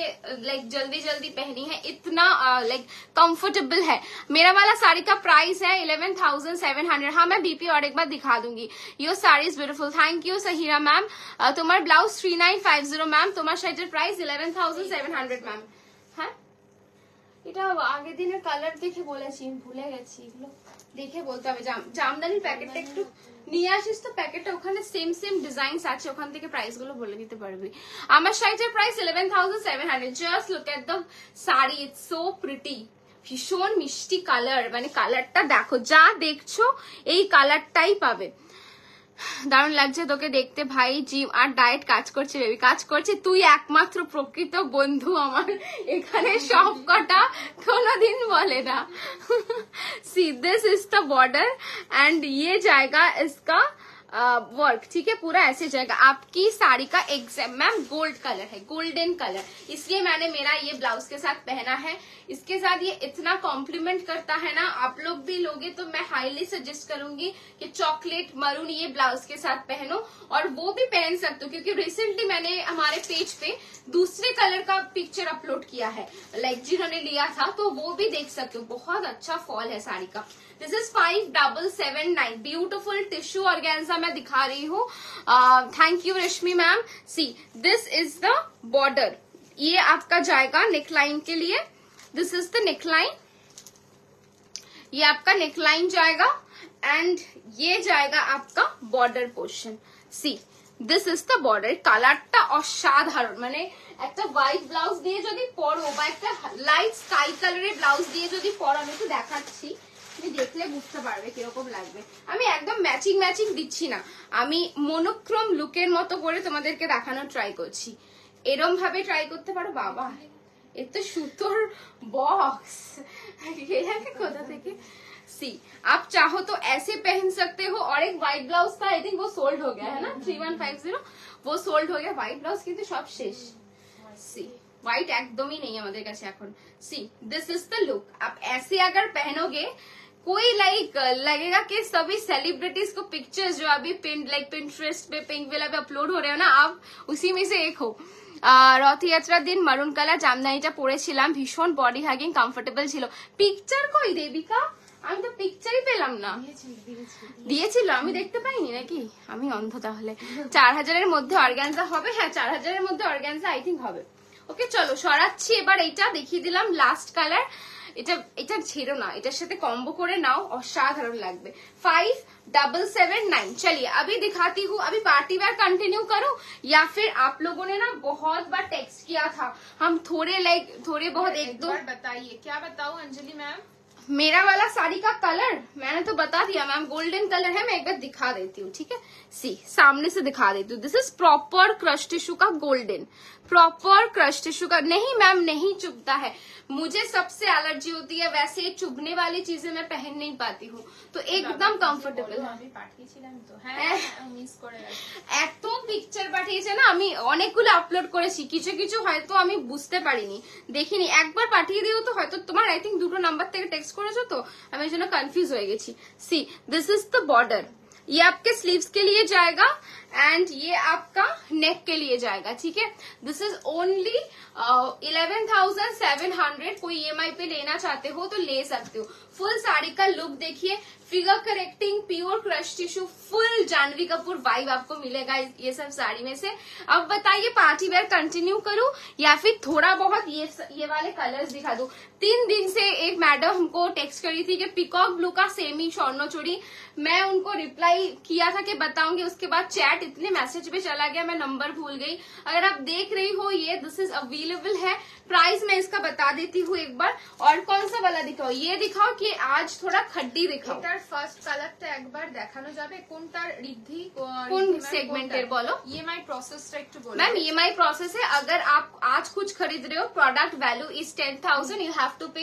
लाइक जल्दी जल्दी पहनी है। इतना लाइक कंफर्टेबल है। मेरा वाला साड़ी का प्राइस है 11,700। हाँ, मैं बीपी और एक बार दिखा दूंगी। Your sari is beautiful, thank you Sahira ma'am. तुम्हार ब्लाउज 3950 मैम। तुम्हार শাড়িটার प्राइस 11,700 मैम। হ্যাঁ, এটা আগের দিনের কালার দেখে বলেছি, ভুলে গেছি, এগুলো দেখে বলতে হবে। জামদানির প্যাকেটটা একটু নিয়ে আসিস তো, প্যাকেটটা ওখানে সেম সেম ডিজাইনস আছে, ওখান থেকে প্রাইস গুলো বলে দিতে পারবি। আমার শাড়িটার price 11,700। Just look at the sari, it's so pretty, ভীষণ মিষ্টি কালার। মানে কালারটা দেখো, যা দেখছো এই কালারটাই পাবে। দারুণ লাগছে তোকে দেখতে ভাই। জিম আর ডায়েট কাজ করছে বেবি, কাজ করছে। তুই একমাত্র প্রকৃত বন্ধু আমার, এখানে সব কটা কোনোদিন বলে না। सी this is the border and ये जाएगा इसका वर्क, ठीक है, पूरा ऐसे जाएगा। आपकी साड़ी का एग्जैक्ट मैम गोल्ड कलर है, गोल्डन कलर, इसलिए मैंने मेरा ये ब्लाउज के साथ पहना है। इसके साथ ये इतना कॉम्प्लीमेंट करता है ना, आप लोग भी लोगे तो मैं हाईली सजेस्ट करूंगी कि चॉकलेट मरून ये ब्लाउज के साथ पहनो। और वो भी पहन सकते हो, क्योंकि रिसेंटली मैंने हमारे पेज पे दूसरे कलर का पिक्चर अपलोड किया है, लाइक जिन्होंने लिया था, तो वो भी देख सकते हो। बहुत अच्छा फॉल है साड़ी का। This is 5779। Beautiful tissue organza मैं दिखा रही हूँ। Thank you Rashmi ma'am. See this is the border, ये आपका जाएगा नेकलाइन के लिए। दिस इज द नेकलाइन, ये आपका नेकलाइन जाएगा। एंड ये जाएगा आपका border portion. C this is the border. কালারটা অসাধারণ। মানে একটা হোয়াইট ব্লাউজ দিয়ে যদি পরো বা একটা লাইট স্কাই কালারের ব্লাউজ দিয়ে যদি পরো, আমি একটু দেখাচ্ছি, তুমি দেখলে বুঝতে পারবে কিরকম লাগবে। আমি একদম ম্যাচিং ম্যাচিং দিচ্ছি না, আমি মোনোক্রোম লুকের মতো করে তোমাদেরকে দেখানোর ট্রাই করছি। এরম ভাবে ট্রাই করতে পারো। বাবা, এত সুতোর বক্স কোথা থেকে। सी आप चाहो तो ऐसे पहन सकते हो। और एक व्हाइट ब्लाउज था, आई थिंक वो सोल्ड हो गया है ना, 3150, वो सोल्ड हो गया। व्हाइट ब्लाउज কিন্তু সব শেষ। सी व्हाइट एकदम ही नहीं है हमारे কাছে এখন। सी दिस इज द लुक। आप ऐसे अगर पहनोगे, कोई लाइक लगेगा कि सभी सेलिब्रिटीज को पिक्चर्स जो अभी पिंटरेस्ट पे, पिंक विला पे अपलोड हो रहे हो ना, आप उसी में से एक हो। রথযাত্রার দিন মারুন কালার জামদানিটা পরেছিলাম, ভীষণ বডি হাগিং, কমফোর্টেবল ছিল। পিকচার কই দেবিকা? আমি তো পিকচারই পেলাম না। দিয়েছিল, আমি দেখতে পাইনি নাকি? আমি অন্ধ তাহলে। 4000-এর মধ্যে অর্গানজা হবে? হ্যাঁ, 4000-এর মধ্যে অর্গানজা আই থিঙ্ক হবে। ওকে চলো সরাচ্ছি এবার। এইটা দেখিয়ে দিলাম লাস্ট কালার। এটা ছেড়ো না, এটার সাথে কম্বো করে নাও, असाधारण लगবে। 5779। चलिए अभी दिखाती हूँ। अभी पार्टी वेयर कंटिन्यू करूँ या फिर आप लोगों ने ना बहुत बार टेक्स्ट किया था, हम थोड़े बहुत एक दो बताइए, क्या बताऊँ अंजलि मैम? मेरा वाला साड़ी का कलर मैंने तो बता दिया मैम, गोल्डन कलर है। मैं एक बार दिखा देती हूँ, ठीक है। सी सामने से दिखा देती हूँ। This is proper crush tissue का गोल्डन, प्रॉपर क्रश टिश्यू का। नहीं मैम नहीं चुभता है, मुझे सबसे एलर्जी होती है, वैसे चुभने वाली चीजें मैं पहन नहीं पाती हूँ, तो एकदम कम्फर्टेबल है। এত পিকচার পাঠিয়েছে না, আমি অনেকগুলো আপলোড করেছি, কিছু কিছু হয়তো আমি বুঝতে পারিনি, দেখিনি। একবার পাঠিয়ে দিও তো হয়তো তোমার আই থিঙ্ক দুটো নাম্বার থেকে টেক্সট করেছো, তো আমি এই জন্য কনফিউজ হয়ে গেছি। See this is the border, ये आपके स्लीव्स के लिए जाएगा एंड ये आपका नेक के लिए जाएगा, ठीक है। This is only 11,700। कोई EMI पे लेना चाहते हो तो ले सकते हो। फुल साड़ी का लुक देखिए, figure correcting, pure crush tissue, full Janhvi Kapoor vibe आपको मिलेगा ये सब साड़ी में से। अब बताइए पार्टी वेयर कंटिन्यू करूं या फिर थोड़ा बहुत ये वाले कलर्स दिखा दूं। 3 दिन से एक मैडम हमको टेक्स्ट करी थी कि पिकॉक ब्लू का सेमी स्वर्णो चूड़ी, मैं उनको रिप्लाई किया था कि बताऊंगी, उसके बाद चैट इतने मैसेज पे चला गया मैं नंबर भूल गई। अगर आप देख रही हो ये दिस इज अवेलेबल है। प्राइस मैं इसका बता देती हूँ एक बार। और कौन सा वाला दिखाओ, ये दिखाओ कि आज थोड़ा खड्डी दिखाओ। এটার ফার্স্ট কালারটা একবার দেখানো যাবে, কোনটার রিদ্ধি কোন সেগমেন্টের বলো? EMI প্রসেসটা একটু বলো मैम। EMI प्रोसेस है, अगर आप आज कुछ खरीद रहे हो, product value is 10,000, you have to pay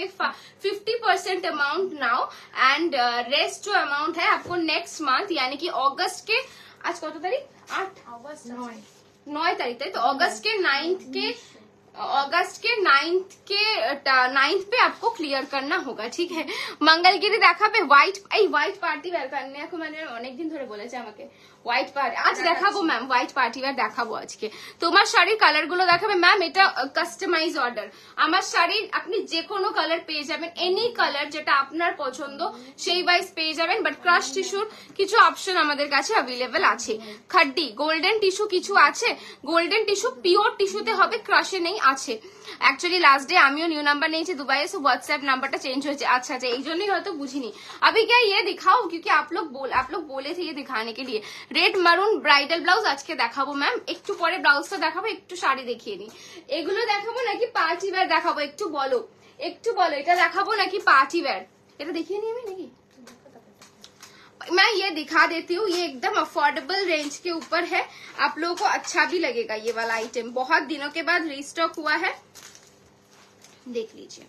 50% amount now and rest जो अमाउंट है आपको नेक्स्ट मंथ यानी कि अगस्त के, आज कत तारीख 8 अगस्त 9 तारीख तक, तो अगस्त के 9th पे आपको क्लियर करना होगा, ठीक है। मंगलगिरी দেখাবে হোয়াইট পার্টি ওয়্যার करने को मैंने অনেক দিন ধরে বলেছে আমাকে হোয়াইট পার্টি, আজ দেখাবো ম্যাম, হোয়াইট পার্টি ওয়্যার দেখাবো আজকে। তোমার শাড়ির কালার গুলো দেখাবে ম্যাম, এটা কাস্টমাইজ অর্ডার। আমার শাড়ির আপনি যে কোনো কালার পেয়ে যাবেন, এনি কালার যেটা আপনার পছন্দ সেই ওয়াইজ পেয়ে যাবেন, বাট ক্রাশ টিস্যুর কিছু অপশন আমাদের কাছে অ্যাভেলেবেল আছে। খাড্ডি গোল্ডেন টিস্যু কিছু আছে, গোল্ডেন টিস্যু পিওর টিস্যুতে হবে, ক্রাশে নেই আছে। एक्चुअली लास्ट डे आमियो न्यू नंबर नहीं दुबई से व्हाट्सएप नंबरটা চেঞ্জ হয়েছে। अच्छा अच्छा এই জন্যই হয়তো বুঝিনি। अभी क्या ये दिखाओ क्योंकि आप लोग बोले थे ये दिखाने के लिए। रेड মারুন ব্রাইডাল ব্লাউজ আজকে দেখাবো ম্যাম, একটু পরে ব্লাউজটা দেখাবো, একটু শাড়ি দেখিয়ে নিই। এগুলো দেখাবো নাকি পার্টি ওয়্যার দেখাবো একটু বলো, এটা দেখাবো নাকি পার্টি ওয়্যার, এটা দেখিয়ে নিই আমি নাকি? मैं ये दिखा देती हूँ, ये एकदम अफोर्डेबल रेंज के ऊपर है, आप लोगों को अच्छा भी लगेगा। ये वाला आइटम बहुत दिनों के बाद रीस्टॉक हुआ है, देख लीजिए।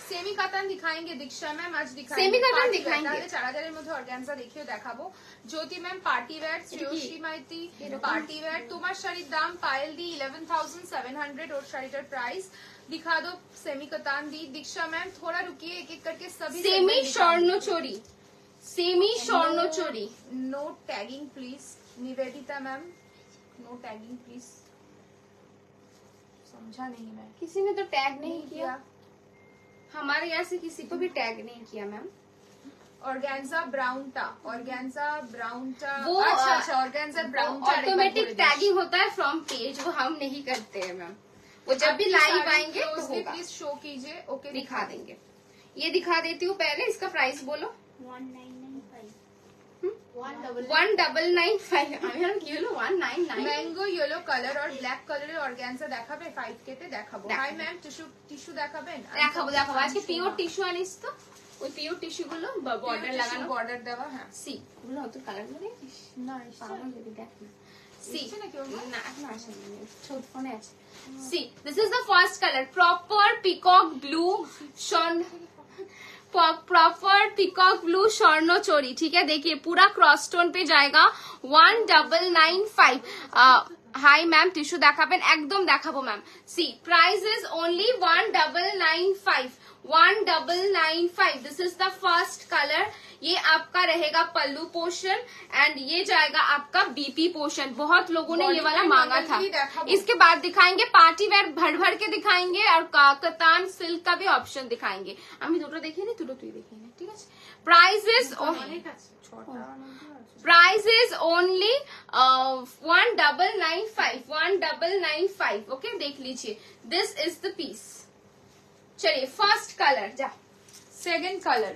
সেমি কাতান দিখাएंगे দীক্ষা ম্যাম, আজ দিখাएंगे সেমি কাতান দিখাएंगे। তাহলে 4000 এর মধ্যে অর্গানজা দেখিয়ে দেখাবো। Jyoti ma'am party wear, Shreyasi Maiti party wear. তোমার শাড়ির দাম পায়েল দি 11,700 और শাড়িটার প্রাইস दिखा दो। सेमी कतान दी दीक्षा मैम, थोड़ा रुकिए, एक एक करके सभी सेमी स्वर्णो चोरी। No tagging please. Nivedita ma'am no tagging please. समझा नहीं मैं, किसी ने तो टैग नहीं किया, हमारे यहाँ से किसी को भी टैग नहीं किया मैम। ऑर्गेन्जा ब्राउन टा वो अच्छा ऑर्गेन्जा ब्राउन ऑटोमेटिक टैगिंग होता है फ्रॉम पेज, वो हम नहीं करते हैं मैम, वो जब भी लाइव आएंगे तो होगा। प्लीज शो कीजिए। ओके दिखा देंगे। ये दिखा देती हूँ पहले, इसका प्राइस बोलो। 1995 আমি আর কি হলো 199। ম্যাঙ্গো ইয়েলো কালার আর ব্ল্যাক কালারের অর্গানজা দেখাবে 5K তে দেখাবো। হাই ম্যাম টিস্যু দেখাবেন? দেখাবো আজকে পিওর টিস্যু আনিস তো, ওই পিওর টিস্যু গুলো বর্ডার লাগানো, বর্ডার দেওয়া। হ্যাঁ সি ওগুলো অত কালার গুলো দেখিস না, পাগল যদি দেখ না। See, না এখন আসেনি, ছোট ফোনে আছে। See, this is the first color, proper peacock blue proper peacock blue स्वर्णो चोरी, ठीक है। देखिए पूरा क्रॉस स्टोन पे जाएगा 1995। हाई मैम टिश्यू देखाबेन, एकदम देखाबो ma'am. See price is only 1995। This is the first colour. ये आपका रहेगा पल्लू पोर्शन एंड ये जाएगा आपका बीपी पोर्शन। बहुत लोगों ने ये वाला मांगा था। इसके बाद दिखाएंगे पार्टी वेयर, भर के दिखाएंगे और कतान सिल्क का भी ऑप्शन दिखाएंगे। আমি দুটো দেখিয়ে নি, দুটো তুই দেখিয়ে নে, ঠিক আছে। Price is price is only 1995 okay, देख लीजिए, दिस इज द पीस। चलिए फर्स्ट कलर जा, सेकेंड कलर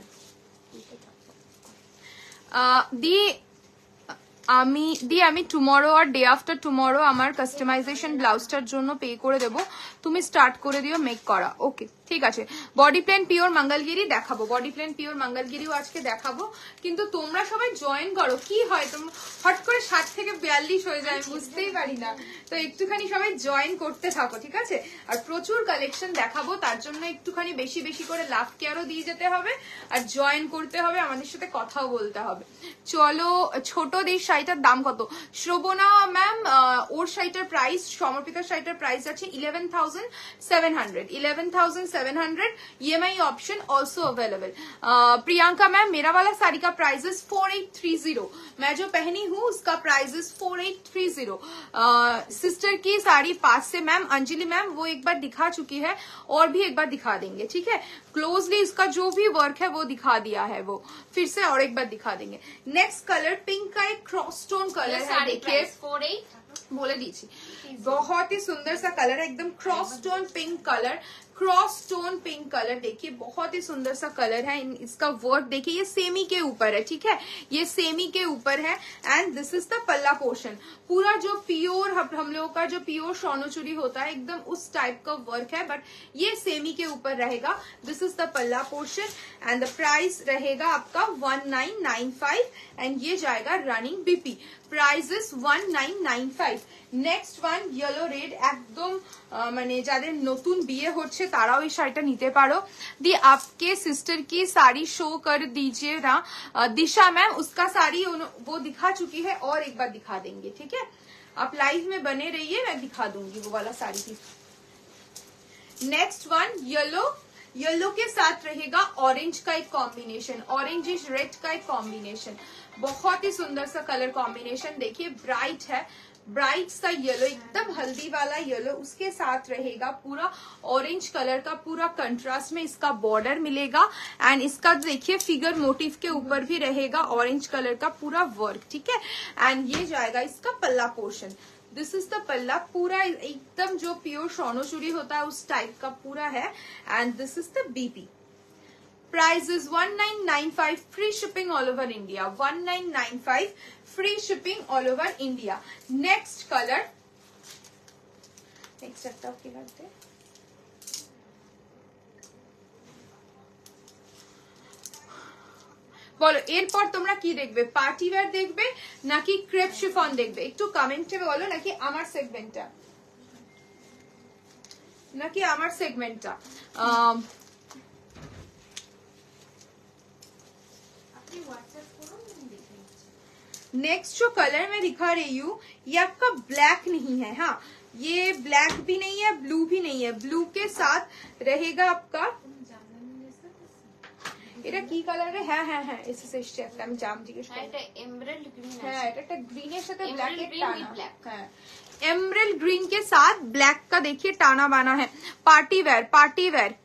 আমি টুমরো আর ডে আফটার টুমরো আমার কাস্টমাইজেশন ব্লাউজটার জন্য পে করে দেবো, তুমি স্টার্ট করে দিও মেক করা। ওকে ঠিক আছে, বডি প্লেন পিওর মঙ্গলগিরি দেখাবো, বডি প্লেন পিওর মঙ্গলগিরিও আজকে দেখাবো, কিন্তু তোমরা সবাই জয়েন করো। কি হয় তোমরা হট করে 60 থেকে 42 হয়ে যায়, বুঝতেই পারি না, তো একটুখানি সবাই জয়েন করতে থাকো, ঠিক আছে? আর প্রচুর কালেকশন দেখাবো, তার জন্য একটুখানি বেশি বেশি করে লাভ কেয়ারও দিয়ে যেতে হবে, আর জয়েন করতে হবে, আমাদের সাথে কথাও বলতে হবে। চলো ছোটদের শাড়িটার দাম কত? শ্রবণা ম্যাম ওর শাড়িটার প্রাইস, সমর্পিতার শাড়িটার প্রাইস আছে 11,700, 11,700, EMI option also available. Priyanka ma'am मेरा वाला साड़ी का प्राइस इज 4830, मैं जो पहनी हूँ उसका प्राइस इज 4830। सिस्टर की साड़ी पास से मैम अंजलि मैम वो एक बार दिखा चुकी है, और भी एक बार दिखा देंगे, ठीक है? क्लोजली इसका जो भी वर्क है वो दिखा दिया है, वो फिर से और एक बार दिखा देंगे। नेक्स्ट कलर पिंक का एक क्रॉस स्टोन कलर है, देखिए 48 बोले दीजिए, बहुत ही सुंदर सा कलर है, एकदम cross stone pink colour, cross stone pink colour, देखिए बहुत ही सुंदर सा कलर है। इसका वर्क देखिए, ये सेमी के ऊपर है, ठीक है? ये सेमी के ऊपर है, एंड दिस इज द पल्ला पोर्शन। पूरा जो प्योर हम लोगों का जो प्योर सोनोचूरी होता है एकदम उस टाइप का वर्क है, बट ये सेमी के ऊपर रहेगा। दिस इज द पल्ला पोर्शन एंड द प्राइस रहेगा आपका 1995, एंड ये जाएगा running BP, price is 1995। Next one yellow red, একদম মানে যাদের নতুন বিয়ে হচ্ছে তারাও এই শাড়িটা নিতে পারো। दी आपके सिस्टर की साड़ी शो कर दीजिए ना दिशा मैम, उसका साड़ी वो दिखा चुकी है, और एक बार दिखा देंगे, ठीक है? आप लाइव में बने रहिए, मैं दिखा दूंगी वो वाला साड़ी भी। नेक्स्ट वन येलो, येलो के साथ रहेगा ऑरेंज का एक कॉम्बिनेशन, ऑरेंज इज रेड का एक कॉम्बिनेशन, बहुत ही सुंदर सा कलर कॉम्बिनेशन, देखिए ब्राइट है, ब्राइट सा येलो, एकदम हल्दी वाला येलो, उसके साथ रहेगा पूरा ऑरेंज कलर का पूरा कंट्रास्ट में इसका बॉर्डर मिलेगा, एंड इसका देखिए फिगर मोटिव के ऊपर भी रहेगा ऑरेंज कलर का पूरा वर्क, ठीक है? एंड ये जाएगा इसका पल्ला पोर्शन, दिस इज द पल्ला, पूरा एकदम जो प्योर सोनोचूरी होता है उस टाइप का पूरा है, and this is the BP. Price is 1995, free shipping all over India, 1995 free shipping all over India. Next colour, next একটা কি লাগবে বলো, এরপর তোমরা কি দেখবে? পার্টি ওয়্যার দেখবে নাকি ক্রেপ শিফন দেখবে? একটু কমেন্টে বলো, নাকি আমার সেগমেন্টটা, নাকি আমার সেগমেন্টটা। नेक्स्ट जो कलर मैं दिखा रही हूँ ये आपका ब्लैक नहीं है, हाँ ये ब्लैक भी नहीं है, ब्लू भी नहीं है, ब्लू के साथ रहेगा आपका, এটা কি কালারে? হ্যাঁ হ্যাঁ হ্যাঁ এসএস এসছে একটা, আমি জাম জিজ্ঞেস করি, এটা এমরাল্ড গ্রিন আছে, হ্যাঁ এটা একটা গ্রিনের সাথে ব্ল্যাক এর Emerald green with টানা, black। হ্যাঁ एमरल्ड ग्रीन के साथ ब्लैक का देखिए टाना बाना है, पार्टी वेयर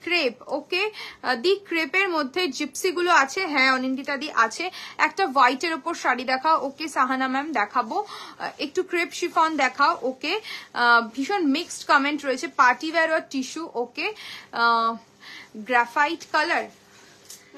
क्रेप, ओके दी क्रेपेर मध्य जिप्सी गुलो आछे, হ্যাঁ অনিন্দিতা দি আছে। একটা হোয়াইটের উপর শাড়ি দেখাও, ওকে সাহানা ম্যাম দেখাবো, একটু ক্রেপ শিফন দেখাও, ওকে ভীষণ মিক্সড কমেন্ট রয়েছে, পার্টি ওয়্যার আর টিস্যু, ওকে গ্রাফাইট কালার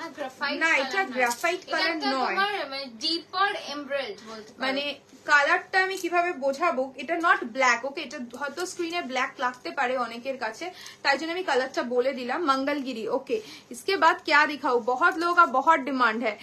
না গ্রাফাইট না, এটা গ্রাফাইট কালার নয়, মানে ডিপার এমরাল্ড বলতে পারো, মানে কালারটা আমি কিভাবে বোঝাবো, এটা নট ব্ল্যাক, ওকে এটা হয়তো স্ক্রিনে ব্ল্যাক লাগতে পারে অনেকের কাছে, তাই জন্য আমি কালারটা বলে দিলাম, मंगलगिरी। ओके इसके बाद क्या दिखाऊं, बहुत लोगों का बहुत डिमांड है।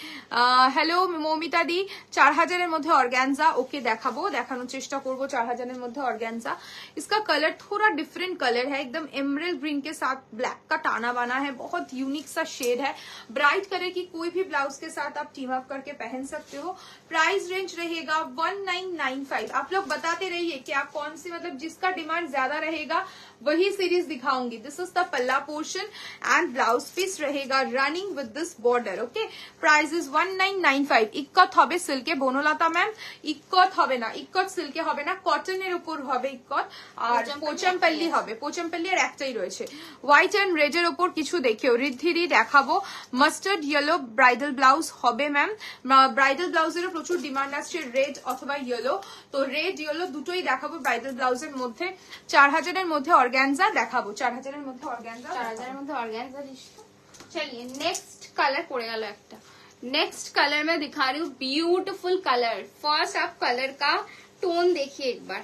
हेलो মৌমিতা দি, 4000 এর মধ্যে অর্গানজা, ওকে দেখাবো, দেখানোর চেষ্টা করব 4000 এর মধ্যে অর্গানজা। इसका कलर थोड़ा डिफरेंट कलर है, एकदम एमरल्ड ग्रीन के साथ ब्लैक का टाना बना है, बहुत यूनिक सा शेड है, ब्राइट कलर की कोई भी ब्लाउज के साथ आप टीम अप करके पहन सकते हो। प्राइस रेंज रहेगा 1995। आप लोग बताते रहिए कि आप कौन सी, मतलब जिसका डिमांड ज्यादा रहेगा वही सीरीज दिखाऊंगी। दिस इज द पल्ला पोर्शन एंड ब्लाउज पीस रहेगा running with this border. Okay, price is 1995। Ikat হবে সিল্কে বনলতা ম্যাম, ইক্কত হবে না, ইক্কত সিল্কে হবে না, কটনের উপর হবে ইক্কত, আর পোচামপল্লি হবে। পোচামপল্লি আর একটাই রয়েছে। হোয়াইট এন্ড রেড এর উপর কিছু দেখিও, রিদ্ধিরি দেখাবো। মাস্টার্ড ইয়েলো ব্রাইডাল ব্লাউজ হবে ম্যাম, ব্রাইডাল ব্লাউজেরও প্রচুর ডিমান্ড আসছে, রেড অথবা ইয়েলো। তো রেড ইয়েলো দুটোই দেখাবো ব্রাইডাল ব্লাউজের মধ্যে। 4000 এর মধ্যে অর্গানজা দেখাবো, 4000 এর মধ্যে অর্গানজা, 4000 এর মধ্যে অর্গানজা দিচ্ছি। चलिए नेक्स्ट कलर পড়ে গেল একটা। नेक्स्ट कलर में दिखा रही हूँ ब्यूटीफुल कलर। फर्स्ट आप कलर का टोन देखिए एक बार,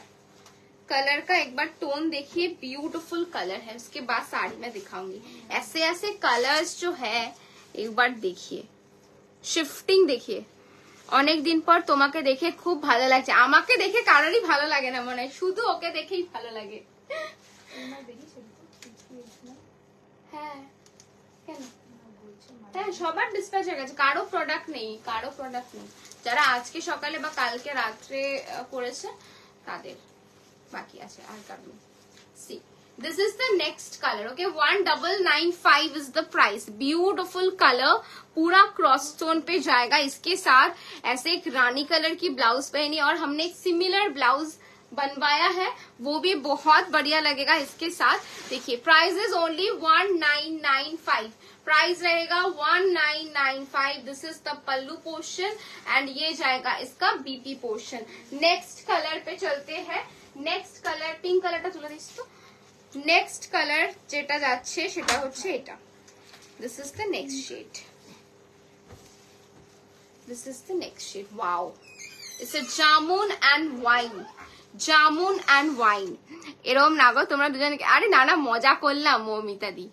कलर का एक बार टोन देखिए, ब्यूटीफुल कलर है। उसके बाद साड़ी में दिखाऊंगी। ऐसे ऐसे कलर्स जो है एक बार देखिए, शिफ्टिंग देखिए। অনেক দিন পর তোমাকে দেখে খুব ভালো লাগছে। আমাকে দেখে কারোরই ভালো লাগে না মনে হয়, শুধু ওকে দেখেই ভালো লাগে। হ্যাঁ কেন? হ্যাঁ সবার ডিসপ্যাচ হয়ে গেছে, কারো প্রোডাক্ট নেই, কারো প্রোডাক্ট নেই। যারা আজকে সকালে বা কালকে রাত্রে করেছে তাদের বাকি আছে, আর কারণ। See this is the next color, okay, 1995 is the price। Beautiful colour, पूरा क्रॉस स्टोन पे जाएगा। इसके साथ ऐसे एक रानी कलर की ब्लाउज पहनी और हमने एक सिमिलर ब्लाउज बनवाया है, वो भी बहुत बढ़िया लगेगा इसके साथ। देखिए प्राइस इज ओनली 1995, प्राइस रहेगा 1995। This is the pallu portion and ये जाएगा इसका बीपी पोर्शन। नेक्स्ट कलर पे चलते हैं। नेक्स्ट कलर पिंक कलरটা তুলে দিস তো। নেক্সট কালার যেটা যাচ্ছে সেটা হচ্ছে এটা। This is the next shade, this is the next shade. Wow, it's a jamun and wine, jamun and wine. এরকম না গো তোমরা দুজনকে, আরে না না মজা করলাম মৌমিতা দি।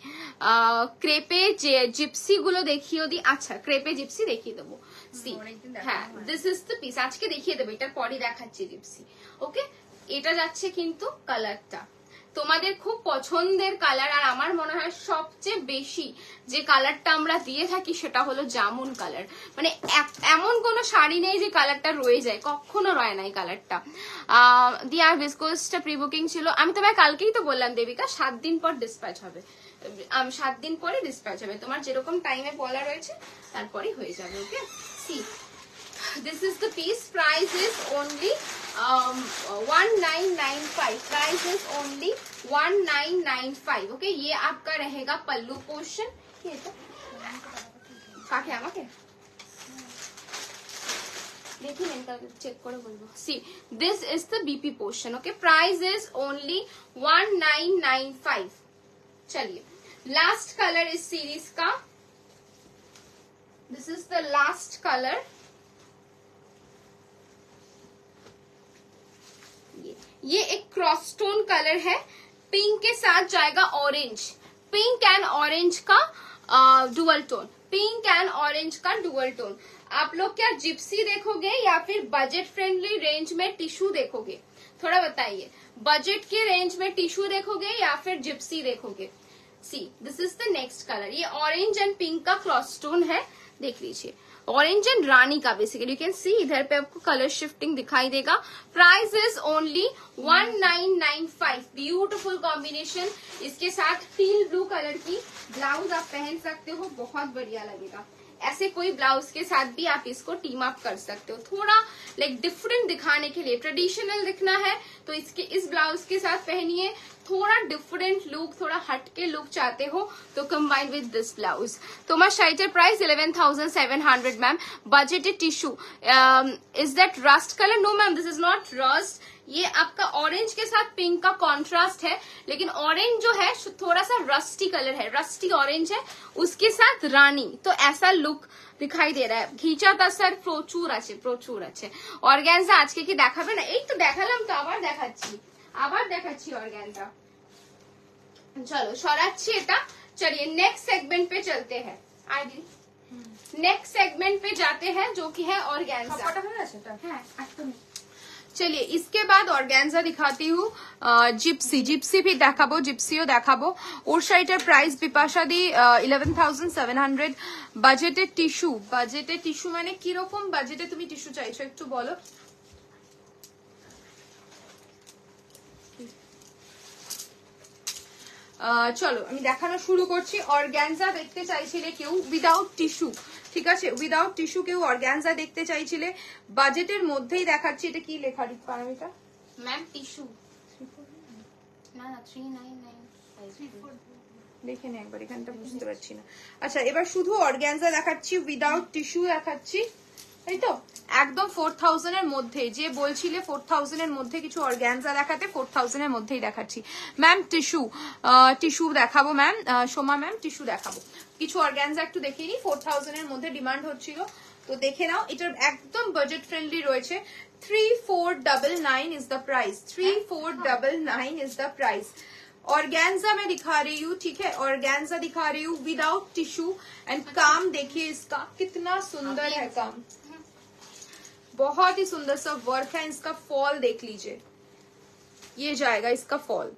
ক্রেপে জিপসি গুলো দেখিয়ে দি। আচ্ছা ক্রেপে জিপসি দেখিয়ে দেবো। সি হ্যাঁ দিস ইজ দ্য পিস, আজকে দেখিয়ে দেবো, এটার পরই দেখাচ্ছি জিপসি। ওকে, এটা যাচ্ছে কিন্তু কালারটা তোমাদের খুব পছন্দের কালার, আর আমার মনে হয় সবচেয়ে বেশি যে কালারটা আমরা দিয়ে থাকি সেটা হলো জামুন কালার। মানে এমন কোনো শাড়ি নেই যে কালারটা রয়ে যায়, কখনো রয় না এই কালারটা। দিয়ে আর ভিসকোসটা প্রি বুকিং ছিল। আমি তোমায় কালকেই তো বললাম দেবিকা 7 দিন পর ডিসপ্যাচ হবে, 7 দিন পরে ডিসপ্যাচ হবে, তোমার যেরকম টাইমে বলা রয়েছে তারপরেই হয়ে যাবে। ওকে, C this is the piece, price is only 1995, price is only 1995। Okay, ये आपका रहेगा पल्लू पोर्शन। ये तो काके আমাকে देखिए इनका चेक করে বলবো। see this is the bp portion, okay, price is only 1995। चलिए लास्ट कलर इस सीरीज का, this is the last color। ये एक क्रॉस स्टोन कलर है, पिंक के साथ जाएगा ऑरेंज, पिंक एंड ऑरेंज का dual tone, pink and orange का डुअल टोन। आप लोग क्या जिप्सी देखोगे या फिर बजट फ्रेंडली रेंज में टिश्यू देखोगे? थोड़ा बताइए, बजट के रेंज में टिश्यू देखोगे या फिर जिप्सी देखोगे? सी this is the next colour, ये ऑरेंज एंड पिंक का क्रॉस स्टोन है, देख लीजिए, ऑरेंज एंड रानी का बेसिकली। यू कैन सी इधर पे आपको कलर शिफ्टिंग दिखाई देगा। Price is only 1995, beautiful combination. इसके साथ टील ब्लू कलर की ब्लाउज आप पहन सकते हो, बहुत बढ़िया लगेगा। ऐसे कोई ब्लाउज के साथ भी आप इसको टीम अप कर सकते हो, थोड़ा लाइक डिफरेंट दिखाने के लिए। ट्रेडिशनल दिखना है तो इसके इस ब्लाउज के साथ पहनिए, थोड़ा डिफरेंट लुक, थोड़ा हटके लुक चाहते हो तो कंबाइन विद दिस ब्लाउज। তোমার শাড়িটার price 11,700 ma'am. Budgeted tissue, is that rust colour? No ma'am, this is not rust. ये आपका ऑरेंज के साथ पिंक का कॉन्ट्रास्ट है, लेकिन ऑरेंज जो है थोड़ा सा रस्टी कलर है, रस्टी ऑरेंज है, उसके साथ रानी, तो ऐसा लुक दिखाई दे रहा है। घिचा तासार প্রচুর আছে, প্রচুর আছে। অর্গানজা আজকে কি দেখাবে না? এই তো দেখালাম, তো আবার দেখাচ্ছি, আবার দেখাচ্ছি অর্গানজা। चलो सराচ্ছি এটা। चलिए नेक्स्ट सेगमेंट पे चलते हैं। आदि नेक्स्ट सेगमेंट पे जाते हैं जो कि है ऑर्गेन्जा। चलिए इसके बाद ऑर्गेन्जा दिखाती हूँ। जिप्सी, जिप्सी भी देखाबो, जिप्सियो देखाबो। ওর শাড়িটার প্রাইস বিপাশা দি 11,700। বাজেটের টিস্যু, বাজেটের টিস্যু মানে কিরকম বাজেটে তুমি টিস্যু চাইছো একটু বলো। চলো আমি দেখানো শুরু করছি। অর্গ্যানজা দেখতে চাইছিলে কেউ উইদাউট টিস্যু, ঠিক আছে, উইদাউট টিস্যু কেউ অর্গ্যানজা দেখতে চাইছিলে, বাজেটের মধ্যেই দেখাচ্ছি। এটা কি লেখা পারমিতা ম্যাম? টিস্যু না না 399 দেখে নে একবার, এখানটা বুঝতে পারছি না। আচ্ছা এবার শুধু অর্গ্যানজা দেখাচ্ছি, উইদাউট টিস্যু দেখাচ্ছি, তাই তো? একদম 4000 এর মধ্যে, যে বলছিলে 4000 এর মধ্যে কিছু অর্গ্যানজা দেখাতে, 4000 এর মধ্যেই দেখাচ্ছি। ম্যাম টিস্যু দেখাবো ম্যাম, সোমা ম্যাম টিস্যু দেখাবো। কিছু অর্গ্যানজা একটু দেখিয়ে নিই, 4000 এর মধ্যে ডিমান্ড হচ্ছিল, তো দেখে নাও। এটার একদম বাজেট ফ্রেন্ডলি রয়েছে। 3499 is the price, 3499 is the price. Organza में दिखा रही हूँ, ठीक है, ऑर्गेन्जा दिखा रही हूँ विदाउट टिश्यू। एंड काम देखिए इसका कितना सुंदर है, काम बहुत ही सुंदर सा वर्क है। इसका फॉल देख लीजिए, ये जाएगा इसका फॉल,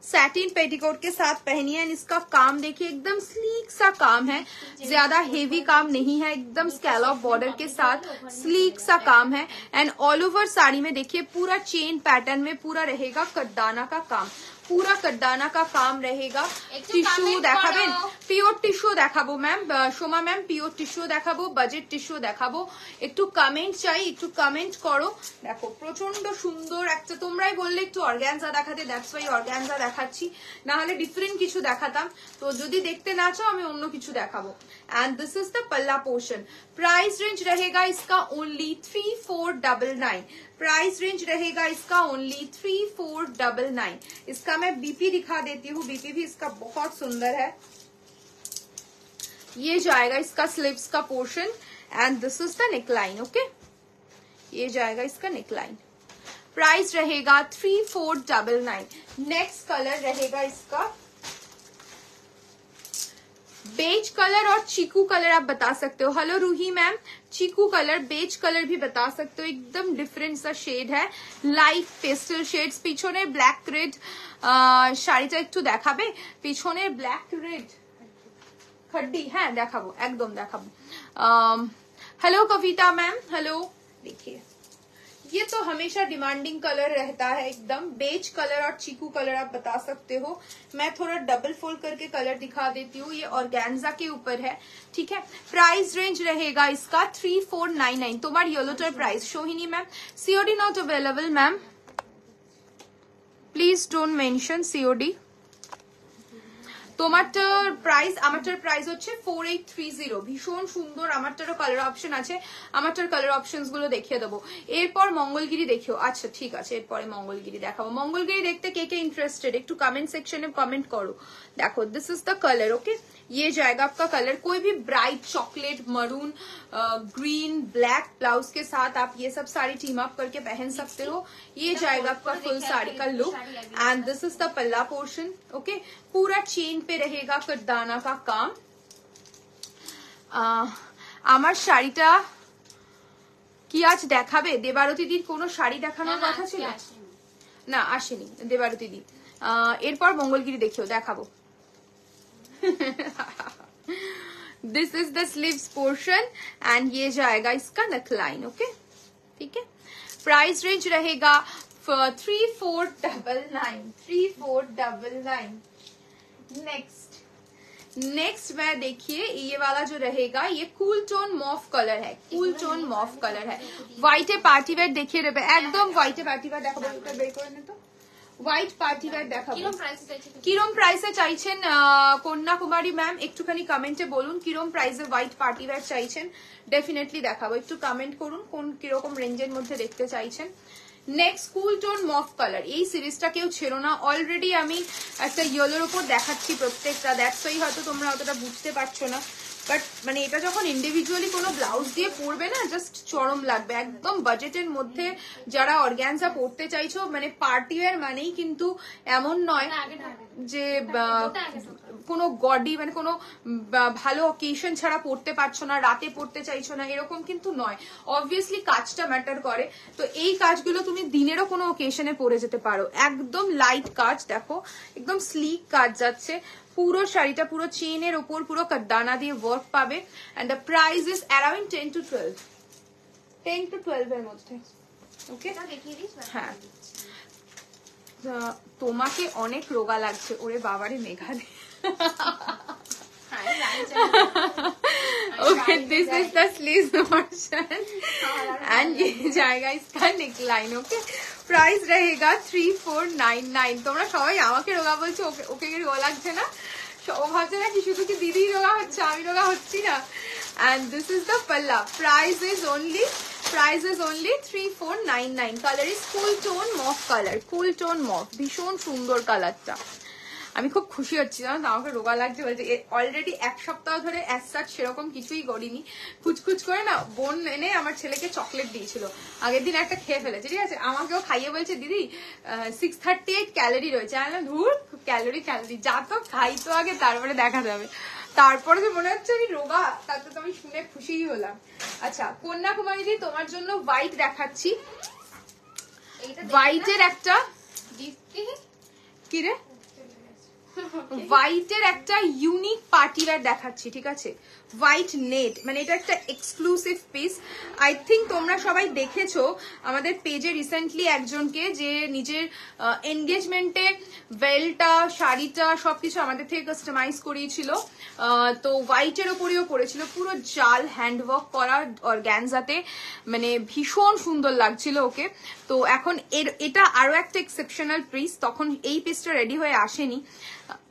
सैटिन पेटीकोट के साथ पहनिए। एंड इसका काम देखिए, एकदम स्लीक सा काम है, ज्यादा हेवी काम नहीं है, एकदम स्कैलॉप बॉर्डर के साथ स्लीक सा काम है। एंड ऑल ओवर साड़ी में देखिए पूरा चेन पैटर्न में पूरा रहेगा कड्डाना का काम, पूरा कड्डाना का काम रहेगा। टिश्यू দেখাবেন, পিওর টিস্যু দেখাবো ma'am, Soma ma'am pure tissue দেখাবো, বাজেট টিস্যু দেখাবো। একটু কমেন্ট চাই, একটু কমেন্ট করো। দেখো প্রচন্ড সুন্দর একটা, তোমরাই বললে একটু অর্গ্যানজা দেখাতে, দ্যাটস ওয়াই অর্গ্যানজা দেখাচ্ছি, না হলে ডিফারেন্ট কিছু দেখাতাম। তো যদি দেখতে না চাও আমি অন্য কিছু দেখাবো। एंड दिस इज द पल्ला पोर्शन। प्राइस रेंज रहेगा इसका ओनली 3499, प्राइस रेंज रहेगा इसका ओनली 3499। इसका मैं बीपी दिखा देती हूँ, बीपी भी इसका बहुत सुंदर है। ये जाएगा इसका स्लीव्स का portion and this is the neckline, okay, ये जाएगा इसका नेकलाइन। प्राइस रहेगा 3499। नेक्स्ट कलर रहेगा इसका बेज कलर और चीकू कलर, आप बता सकते हो। हेलो रूही मैम, चीकू कलर, बेज कलर भी बता सकते हो, एकदम डिफरेंट सा शेड है, लाइट पेस्टल शेड्स। পিছনে ব্ল্যাক রেড শাড়িটা একটু দেখাবে, পিছনে ব্ল্যাক রেড खड्डी, হ্যাঁ দেখাবো, একদম দেখাবো। हेलो कविता मैम, हेलो। देखिए ये तो हमेशा डिमांडिंग कलर रहता है, एकदम बेज कलर और चीकू कलर आप बता सकते हो। मैं थोड़ा डबल फोल्ड करके कलर दिखा देती हूँ, ये ऑर्गेन्जा के ऊपर है, ठीक है। प्राइस रेंज रहेगा इसका 3499। तुम्हार येलोटर price Sohini ma'am, COD not available ma'am, please don't mention COD. তোমারটার প্রাইস, আমারটার প্রাইস হচ্ছে 4830। ভীষণ সুন্দর, আমারটারও কালার অপশন আছে, আমারটার কালার অপশনস গুলো দেখিয়ে দেবো। এরপর মঙ্গলগিরি দেখিও, আচ্ছা ঠিক আছে, এরপরে মঙ্গলগিরি দেখাবো। মঙ্গলগিরি দেখতে কে কে ইন্টারেস্টেড একটু कमेंट सेक्शन में कमेंट करो। देखो this is the colour, okay, ये जाएगा आपका कलर। कोई भी bright chocolate, maroon, green, black blouse के साथ आप ये सब साड़ी टीम अप करके पहन सकते हो। ये जाएगा आपका फुल साड़ी का look. And this is the पल्ला पोर्शन, ओके, पूरा चेन पे रहेगा कड्डाना का काम। আমার শাড়িটা কি আজ দেখাবে? দেবারতী দির কোনো শাড়ি দেখানোর কথা ছিল না, আসেনি দেবারতী দি। এরপর মঙ্গলগিরি দেখিও, দেখাবো। This is the sleeves portion and ये जाएगा इसका नेकलाइन, ओके, ठीक है। प्राइस रेंज रहेगा 3499, 3499। नेक्स्ट मैं देखिए ये वाला जो रहेगा, ये कूल टोन मॉफ कलर है, कूल टोन मॉफ कलर है। व्हाइटे पार्टी वेयर देखिए रे, एकदम व्हाइटे पार्टी वेयर দেখাবো, এটা বের করে নে তো। হোয়াইট পার্টি ওয়্যার দেখাবো। কিরম প্রাইসে চাইছেন কন্যাকুমারী ম্যাম, একটুখানি কমেন্টে বলুন কিরম প্রাইসে হোয়াইট পার্টি ওয়্যার চাইছেন, ডেফিনেটলি দেখাবো। একটু কমেন্ট করুন কোন কিরকম রেঞ্জের মধ্যে দেখতে চাইছেন। নেক্সট কুল টোন মফ কালার, এই সিরিজটা কেউ ছেড়ো না। অলরেডি আমি একটা ইয়েলোর উপর দেখাচ্ছি প্রত্যেকটা, দ্যাটস ওয়াই হয়তো তোমরা অতটা বুঝতে পারছো না, বাট মানে এটা যখন ইন্ডিভিজুয়ালি কোনো ব্লাউজ দিয়ে পরবে না, জাস্ট চরম লাগবে। একদম বাজেটের মধ্যে যারা অর্গ্যানজা পরতে চাইছো, মানে পার্টি ওয়্যার মানেই কিন্তু এমন নয় যে কোনো গডি, মানে কোনো ভালো অকেশন ছাড়া পরতে পারছো না, রাতে পরতে চাইছো না, এরকম কিন্তু নয়। অবভিয়াসলি কাজটা ম্যাটার করে, তো এই কাজগুলো তুমি দিনেরও কোনো অকেশনে পরে যেতে পারো। একদম লাইট কাজ, দেখো একদম স্লিক কাজ যাচ্ছে। পুরো শাড়িটা পুরো চেনের ওপর পুরো কদ্দানা দিয়ে ওয়ার্ক পাবে। And the price is around 10 to 12, 10 to 12 এর মধ্যে, ওকে। হ্যাঁ তোমাকে অনেক রোগা লাগছে। ওরে বাবারে মেঘালে। Okay, this is the sleeves portion and ये जाएगा इसका नेकलाइन। ओके, प्राइस रहेगा 3499। তোমরা সবাই আমাকে রোগা বলছো, ওকে ওকে কি রোগা লাগছে না? ও ভাবছে না কি শুধু কি দিদি রোগা হচ্ছে, আমি রোগা হচ্ছি না। And this is the palla. Price is only 3499. Color is cool tone mauve color, cool tone mauve, ভীষণ সুন্দর কালারটা। আমি খুব খুশি হচ্ছি জানো, আমাকে রোগা লাগছে বলছে। অলরেডি এক সপ্তাহ ধরে অ্যাজ সেরকম কিছুই করিনি, খুচখুচ করে না বোন এনে আমার ছেলেকে চকলেট দিয়েছিল, আগের দিন একটা খেয়ে ফেলেছে, ঠিক আছে। আমাকেও খাইয়ে বলছে দিদি 638 ক্যালোরি রয়েছে। আমি বললাম ধুর ক্যালোরি যা তো খাই তো আগে, তারপরে দেখা যাবে। তারপরে যে মনে হচ্ছে আমি রোগা, তারপরে তো আমি শুনে খুশিই হলাম। আচ্ছা কন্যাকুমারী দি, তোমার জন্য হোয়াইট দেখাচ্ছি। হোয়াইটের একটা কি রে, হোয়াইটের একটা ইউনিক পার্টি ওয়্যার দেখাচ্ছি, ঠিক আছে। হোয়াইট নেট, মানে এটা একটা এক্সক্লুসিভ পিস। আই থিঙ্ক তোমরা সবাই দেখেছো আমাদের পেজে রিসেন্টলি একজনকে, যে নিজের এনগেজমেন্টে বেলটা শাড়িটা সবকিছু আমাদের থেকে কাস্টমাইজ করিয়েছিল। তো হোয়াইটের ওপরেও পড়েছিল, পুরো জাল হ্যান্ডওয়ার্ক করা অর্গানজাতে, মানে ভীষণ সুন্দর লাগছিল ওকে। তো এখন এটা আরো একটা এক্সেপশনাল পিস, তখন এই পিসটা রেডি হয়ে আসেনি।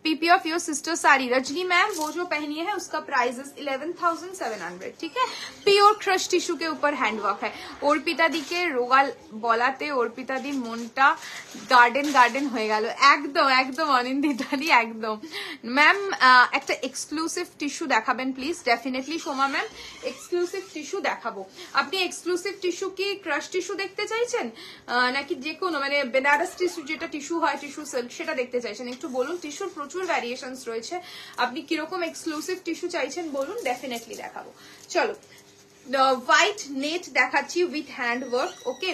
PP of your sister sari Rajni ma'am, वो जो पहनी है उसका प्राइस 11,700, ठीक है। प्योर क्रश टिश्यू के ऊपर हैंडवर्क है। अर्पिता दी के रोगाल বলাতে अर्पिता दी মনটা গার্ডেন গার্ডেন হয়ে গেল। একদম একদম অনিন্দিতা দি একদম। ম্যাম একটা এক্সক্লুসিভ টিস্যু দেখাবেন please. Definitely Soma ma'am exclusive tissue দেখাবো। আপনি এক্সক্লুসিভ টিস্যু কি ক্রাশ টিস্যু দেখতে চাইছেন, নাকি যে কোনো মানে বেনারস টিস্যু যেটা টিস্যু হয়, টিস্যু সিল্ক, সেটা দেখতে চাইছেন? একটু বলুন। টিস্যুর প্রচুর ভ্যারিয়েশনস রয়েছে, আপনি কিরকম এক্সক্লুসিভ টিস্যু চাইছেন বলুন, ডেফিনেটলি দেখাবো। চলো व्हाइट नेट দেখাচ্ছি with hand work. Okay,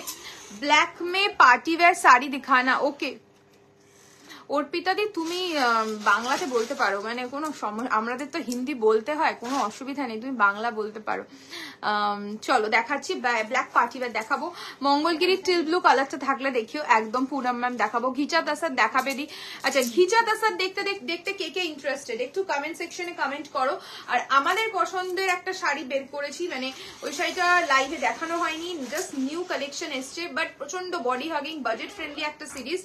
black মে পার্টি ওয়্যার শাড়ি দিখানা। ওকে অর্পিতা দি তুমি বাংলাতে বলতে পারো, মানে কোনো সমস্যা, আমাদের তো হিন্দি বলতে হয়, কোনো অসুবিধা নেই, তুমি বাংলা বলতে পারো। চলো দেখাচ্ছি ব্ল্যাক পার্টি ওয়্যার দেখাবো। মঙ্গলগিরি টিল ব্লু কালারটা থাকলে দেখিও, একদম পুরম ম্যাম দেখাবো। ঘিচা তাসাদ দেখাবে দি। আচ্ছা ঘিচা তাসাদ দেখতে দেখতে কে কে ইন্টারেস্টেড একটু কমেন্ট সেকশনে কমেন্ট করো। আর আমাদের পছন্দের একটা শাড়ি বের করেছি, মানে ওই শাড়িটা লাইভে দেখানো হয়নি, জাস্ট নিউ কালেকশন এসছে, বাট প্রচন্ড বডি হাগিং বাজেট ফ্রেন্ডলি একটা সিরিজ,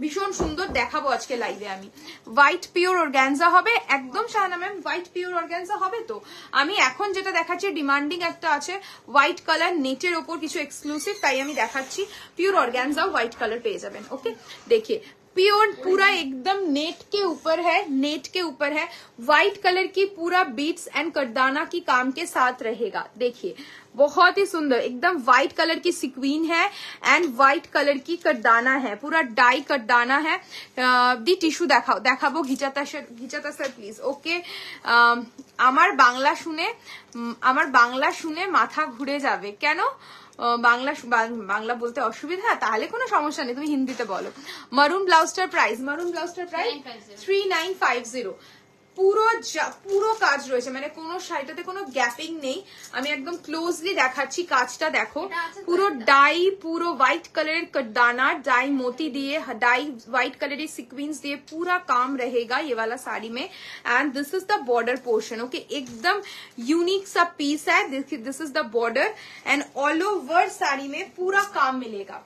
ভীষণ সুন্দর দেখাবো আজকে লাইভে আমি। হোয়াইট পিওর অর্গানজা হবে একদম। Shahana ma'am white pure organza হবে তো। আমি এখন যেটা দেখাচ্ছি ডিমান্ডিং একটা আছে হোয়াইট কালার নেটের ওপর কিছু এক্সক্লুসিভ, তাই আমি দেখাচ্ছি। পিওর অর্গানজা হোয়াইট কালার পেয়ে যাবেন। ওকে देखिए प्योर पूरा एकदम नेट के ऊपर है, नेट के ऊपर है, व्हाइट कलर की पूरा बीट्स एंड करदाना की काम के साथ रहेगा। देखिए बहुत ही सुंदर एकदम व्हाइट कलर की सिक्वीन है एंड व्हाइट कलर की करदाना है, पूरा डाई करदाना है। दी टिश्यू देखाओ देखाबो घिचाता सर प्लिज। ओके আমার বাংলা শুনে মাথা ঘুরে যাবে কেন? বাংলা বলতে অসুবিধা? তাহলে কোনো সমস্যা নেই, তুমি হিন্দিতে বলো। মারুন ব্লাউজটার প্রাইস 3950। পুরো কাজ রয়েছে, মানে কোনো শাড়িটাতে কোনো গ্যাপিং নেই। আমি একদম ক্লোজলি দেখাচ্ছি, কাজটা দেখো, পুরো ডাই, পুরো व्हाइट कलर दाना डाई मोती दिए, डाई व्हाइट कलर सीक्वेंस दिए, पूरा काम रहेगा ये वाला साड़ी में। And this is the border portion. Okay एकदम यूनिक सा पीस है, this is the border and all over sari में पूरा काम मिलेगा।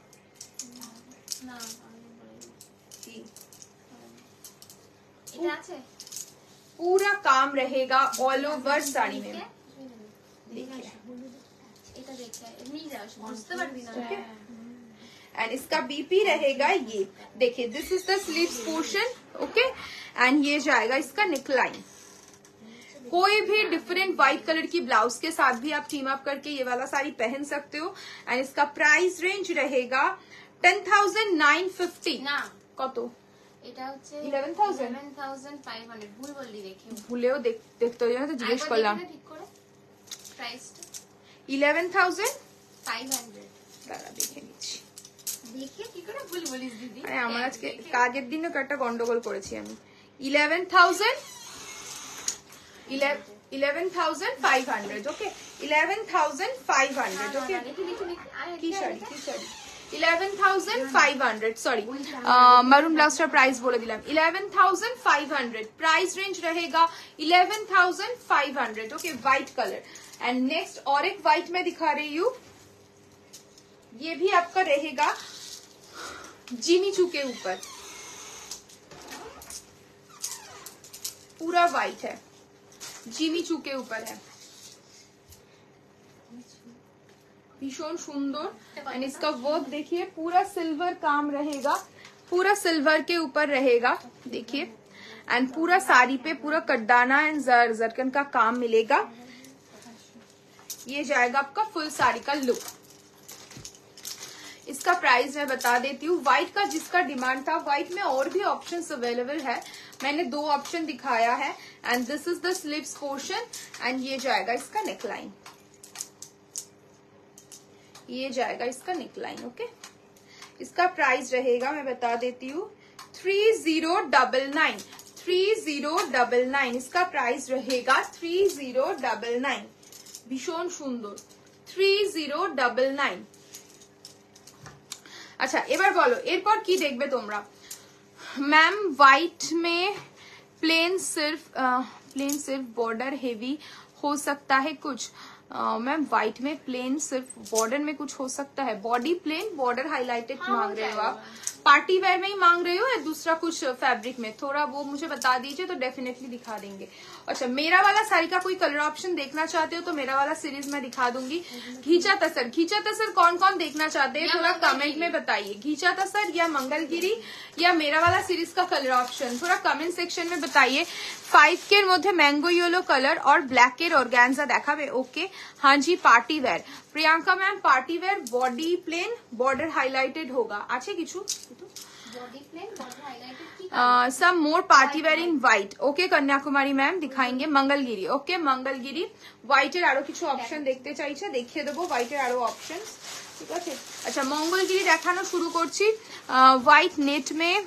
पूरा काम रहेगा ऑल ओवर साड़ी में। एंड इसका बीपी रहेगा ये, देखिए this is the sleeves portion. Okay and ये जाएगा इसका नेकलाइन। कोई भी डिफरेंट व्हाइट कलर की ब्लाउज के साथ भी आप टीम अप करके ये वाला साड़ी पहन सकते हो। एंड इसका प्राइस रेंज रहेगा 10,950 ना কত? এটা হচ্ছে 11,500 ভুল বললি দেখে, ভুলেও দেখতে ওই জন্য তো জিজ্ঞেস করলাম। ঠিক করে প্রাইসটা 11,500 দাঁড়া দেখে নিচ্ছি। দেখে কি করে ভুল বলিস দিদি? আরে আমার আজকে কাজের দিনও একটা গন্ডগোল করেছি আমি। 11,500 ওকে 11,500 ওকে। কি শাড়ি 11,500 सॉरी मरून ब्लाउज का प्राइस बोले दिलाम 11,500 प्राइस रेंज रहेगा 11,500 okay white colour. And next और एक व्हाइट में दिखा रही हूँ, ये भी आपका रहेगा जिमी चू के ऊपर, पूरा व्हाइट है, जिमी चू के ऊपर है, भीषण सुंदर। एंड इसका वर्क देखिए पूरा सिल्वर काम रहेगा, पूरा सिल्वर के ऊपर रहेगा देखिए। एंड पूरा साड़ी पे पूरा कड्डाना एंड जरकन का काम मिलेगा। ये जाएगा आपका फुल साड़ी का लुक। इसका प्राइस मैं बता देती हूँ। व्हाइट का जिसका डिमांड था, व्हाइट में और भी ऑप्शंस अवेलेबल है, मैंने 2 ऑप्शन दिखाया है। And this is the sleeves portion and ये जाएगा इसका नेकलाइन, ये जाएगा इसका नेकलाइन ओके। इसका प्राइस रहेगा मैं बता देती हूँ 3099 3099 इसका प्राइस रहेगा 3099 भीषण सुंदर 3099। আচ্ছা এবার বলো এরপর কি দেখবে তোমরা। ম্যাম হোয়াইট में प्लेन सिर्फ बॉर्डर हेवी हो सकता है कुछ। मैम व्हाइट में प्लेन सिर्फ बॉर्डर में कुछ हो सकता है, बॉडी प्लेन बॉर्डर हाईलाइटेड मांग रहे हो आप, पार्टी वेयर में ही मांग रहे हो या दूसरा कुछ फैब्रिक में, थोड़ा वो मुझे बता दीजिए तो डेफिनेटली दिखा देंगे। अच्छा मेरा वाला साड़ी का कोई कलर ऑप्शन देखना चाहते हो तो मेरा वाला सीरीज में दिखा दूंगी। घीचा तसर कौन कौन देखना चाहते हैं थोड़ा कमेंट में बताइए, घीचा तसर या मंगलगिरी या मेरा वाला सीरीज का कलर ऑप्शन थोड़ा कमेंट सेक्शन में बताइए। 5 के मध्य मैंगो येलो कलर और ब्लैक के ऑर्गेन्जा देखाबे ओके। हाँ जी party wear Priyanka ma'am, party wear body plain border highlighted होगा, आछे किछु body plain border highlighted some more party wear in white okay. Kanyakumari ma'am दिखाएंगे मंगलगिरी ओके, मंगलगिरी व्हाइटेर आरो किछु ऑप्शन देखते चाइछे देखिए देबो व्हाइटेर आरो ऑप्शन ठीक है। अच्छा मंगलगिरी देखानो शुरू करছি। व्हाइट नेट में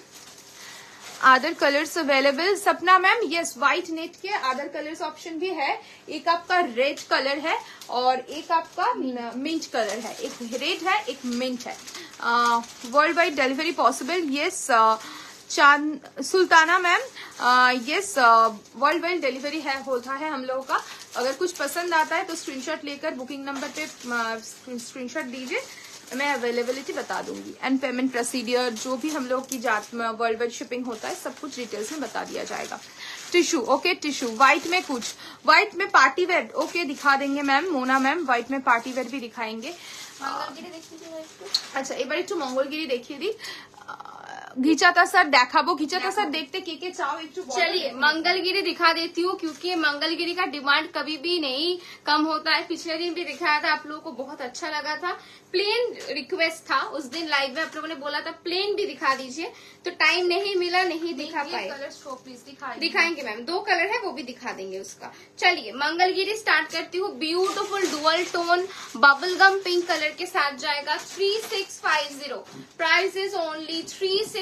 अदर कलर्स अवेलेबल। सपना मैम यस व्हाइट नेट के अदर कलर्स ऑप्शन भी है, एक आपका रेड कलर है और एक आपका मिंट कलर है, एक रेड है एक मिंट है। World wide delivery possible yes. Chand Sultana ma'am yes world wide delivery है होता है हम लोगों का। अगर कुछ पसंद आता है तो स्क्रीनशॉट लेकर बुकिंग नंबर पे स्क्रीनशॉट दीजिए, मैं अवेलेबिलिटी बता दूंगी। एंड पेमेंट प्रोसीडियर जो भी हम लोग की जात में वर्ल्ड वाइड शिपिंग होता है सब कुछ डिटेल्स में बता दिया जाएगा। टिश्यू ओके, टिश्यू व्हाइट में कुछ व्हाइट में पार्टी वेयर ओके दिखा देंगे मैम, मोना मैम व्हाइट में पार्टी वेयर भी दिखाएंगे। अच्छा এবার একটু मंगलगिरी देखिए दी घिचाता सर देखाबो, घिचाता सर देखते के चाओ एक। चलिए मंगलगिरी दिखा देती हूँ क्योंकि मंगलगिरी का डिमांड कभी भी नहीं कम होता है। पिछले दिन भी दिखाया था, आप लोगों को बहुत अच्छा लगा था। प्लेन रिक्वेस्ट था उस दिन लाइव में, आप लोगों ने बोला था प्लेन भी दिखा दीजिए, तो टाइम नहीं मिला नहीं दिखा पाए। कलर शो प्लीज दिखाएंगे मैम, 2 कलर है वो भी दिखा देंगे उसका। चलिए मंगलगिरी स्टार्ट करती हूँ। Beautiful dual tone bubble gum pink colour के साथ जाएगा 3650। Price is only 3650।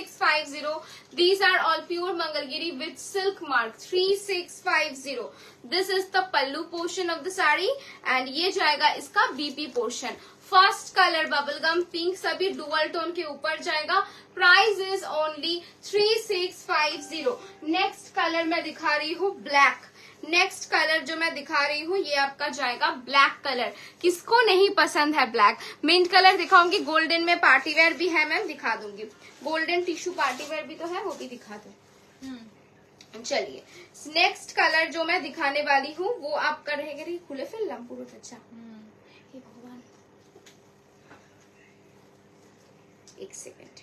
These are all pure Mangalgiri with silk mark 3650. This is the pallu portion of the saree and ये जाएगा इसका BP portion। First colour bubblegum pink सभी dual tone के ऊपर जाएगा। Price is only 3650। Next colour मैं दिखा रही हूँ ब्लैक। नेक्स्ट कलर जो मैं दिखा रही हूँ ये आपका जाएगा ब्लैक कलर। किसको नहीं पसंद है ब्लैक। मिंट कलर दिखाऊंगी, गोल्डन में पार्टी वेयर भी है मैम दिखा दूंगी, गोल्डन टिश्यू पार्टी वेयर भी तो है वो भी दिखा दो। चलिए नेक्स्ट कलर जो मैं दिखाने वाली हूँ वो आपका रहेगा खुले फिल्म पूरा अच्छा। हे भगवान एक सेकेंड,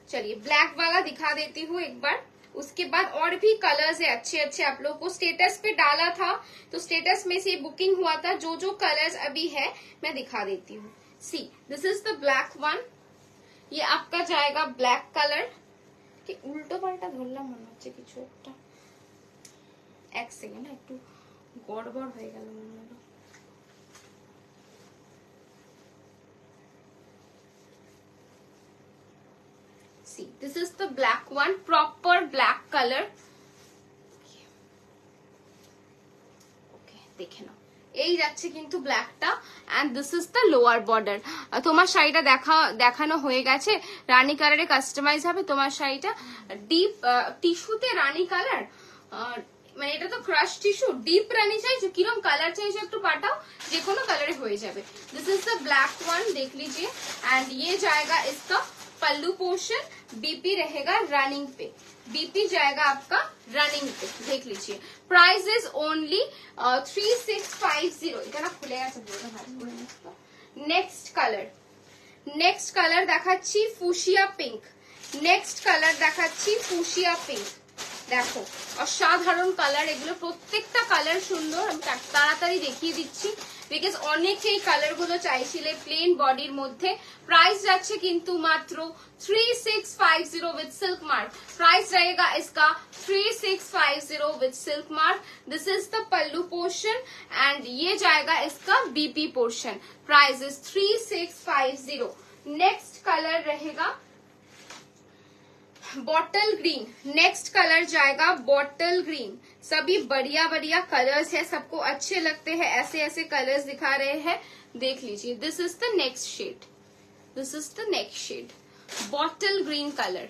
चलिए ब्लैक वाला दिखा देती हूँ एक बार, उसके बाद और भी कलर्स है अच्छे अच्छे। आप लोग को स्टेटस पे डाला था तो स्टेटस में से बुकिंग हुआ था, जो जो कलर्स अभी है मैं दिखा देती हूँ। सी this is the black one, ये आपका जाएगा ब्लैक कलर कि उल्टो पाल्टा धरला मन হচ্ছে কিছু একটা। এক সেকেন্ড একটু গড়বড় হয়ে গেল মনে হলো। See, this is the black one, proper black color. Okay, देखे ना। এই যাচ্ছে কিন্তু ব্ল্যাকটা, and this is the lower border. তোমার শাড়িটা দেখানো হয়ে গেছে, রানী কালারে কাস্টমাইজ হবে তোমার শাড়িটা। ডিপ টিস্যুতে রানী কালার, মানে এটা তো ক্রাশ টিস্যু, ডিপ রানী চাইছো, কিরকম কালার চাইছো একটু পাঠাও, যে কোনো কালারে হয়ে যাবে। This is the black one, देख लीजिए। एंड ये जाएगा इसका पल्लू पोर्शन, बीपी रहेगा रनिंग पे, बीपी जाएगा आपका रनिंग पे, देख लीजिए। Price is only 3650। এটা না খুলে গেছে পুরো ভালো করে। নেক্সট কালার দেখাচ্ছি ফুশিয়া পিঙ্ক। নেক্সট কালার দেখাচ্ছি ফুশিয়া পিঙ্ক। দেখো অসাধারণ কালার, এগুলো প্রত্যেকটা কালার সুন্দর। আমি তাড়াতাড়ি দেখিয়ে দিচ্ছি বিকজ অনেকেই কালার গুলো চাইছিলে প্লেন বডির মধ্যে। প্রাইস যাচ্ছে কিন্তু মাত্র 3650 विद सिल्क मार्क। प्राइस रहेगा इसका 3650 with silk mark. This is the pallu portion and ये जाएगा इसका BP portion. Price is 3650। Next colour रहेगा बॉटल ग्रीन। नेक्स्ट कलर जाएगा बॉटल ग्रीन। सभी बढ़िया बढ़िया कलर्स है, सबको अच्छे लगते हैं, ऐसे ऐसे कलर्स दिखा रहे हैं, देख लीजिए। This is the next shade, this is the next shade bottle green colour.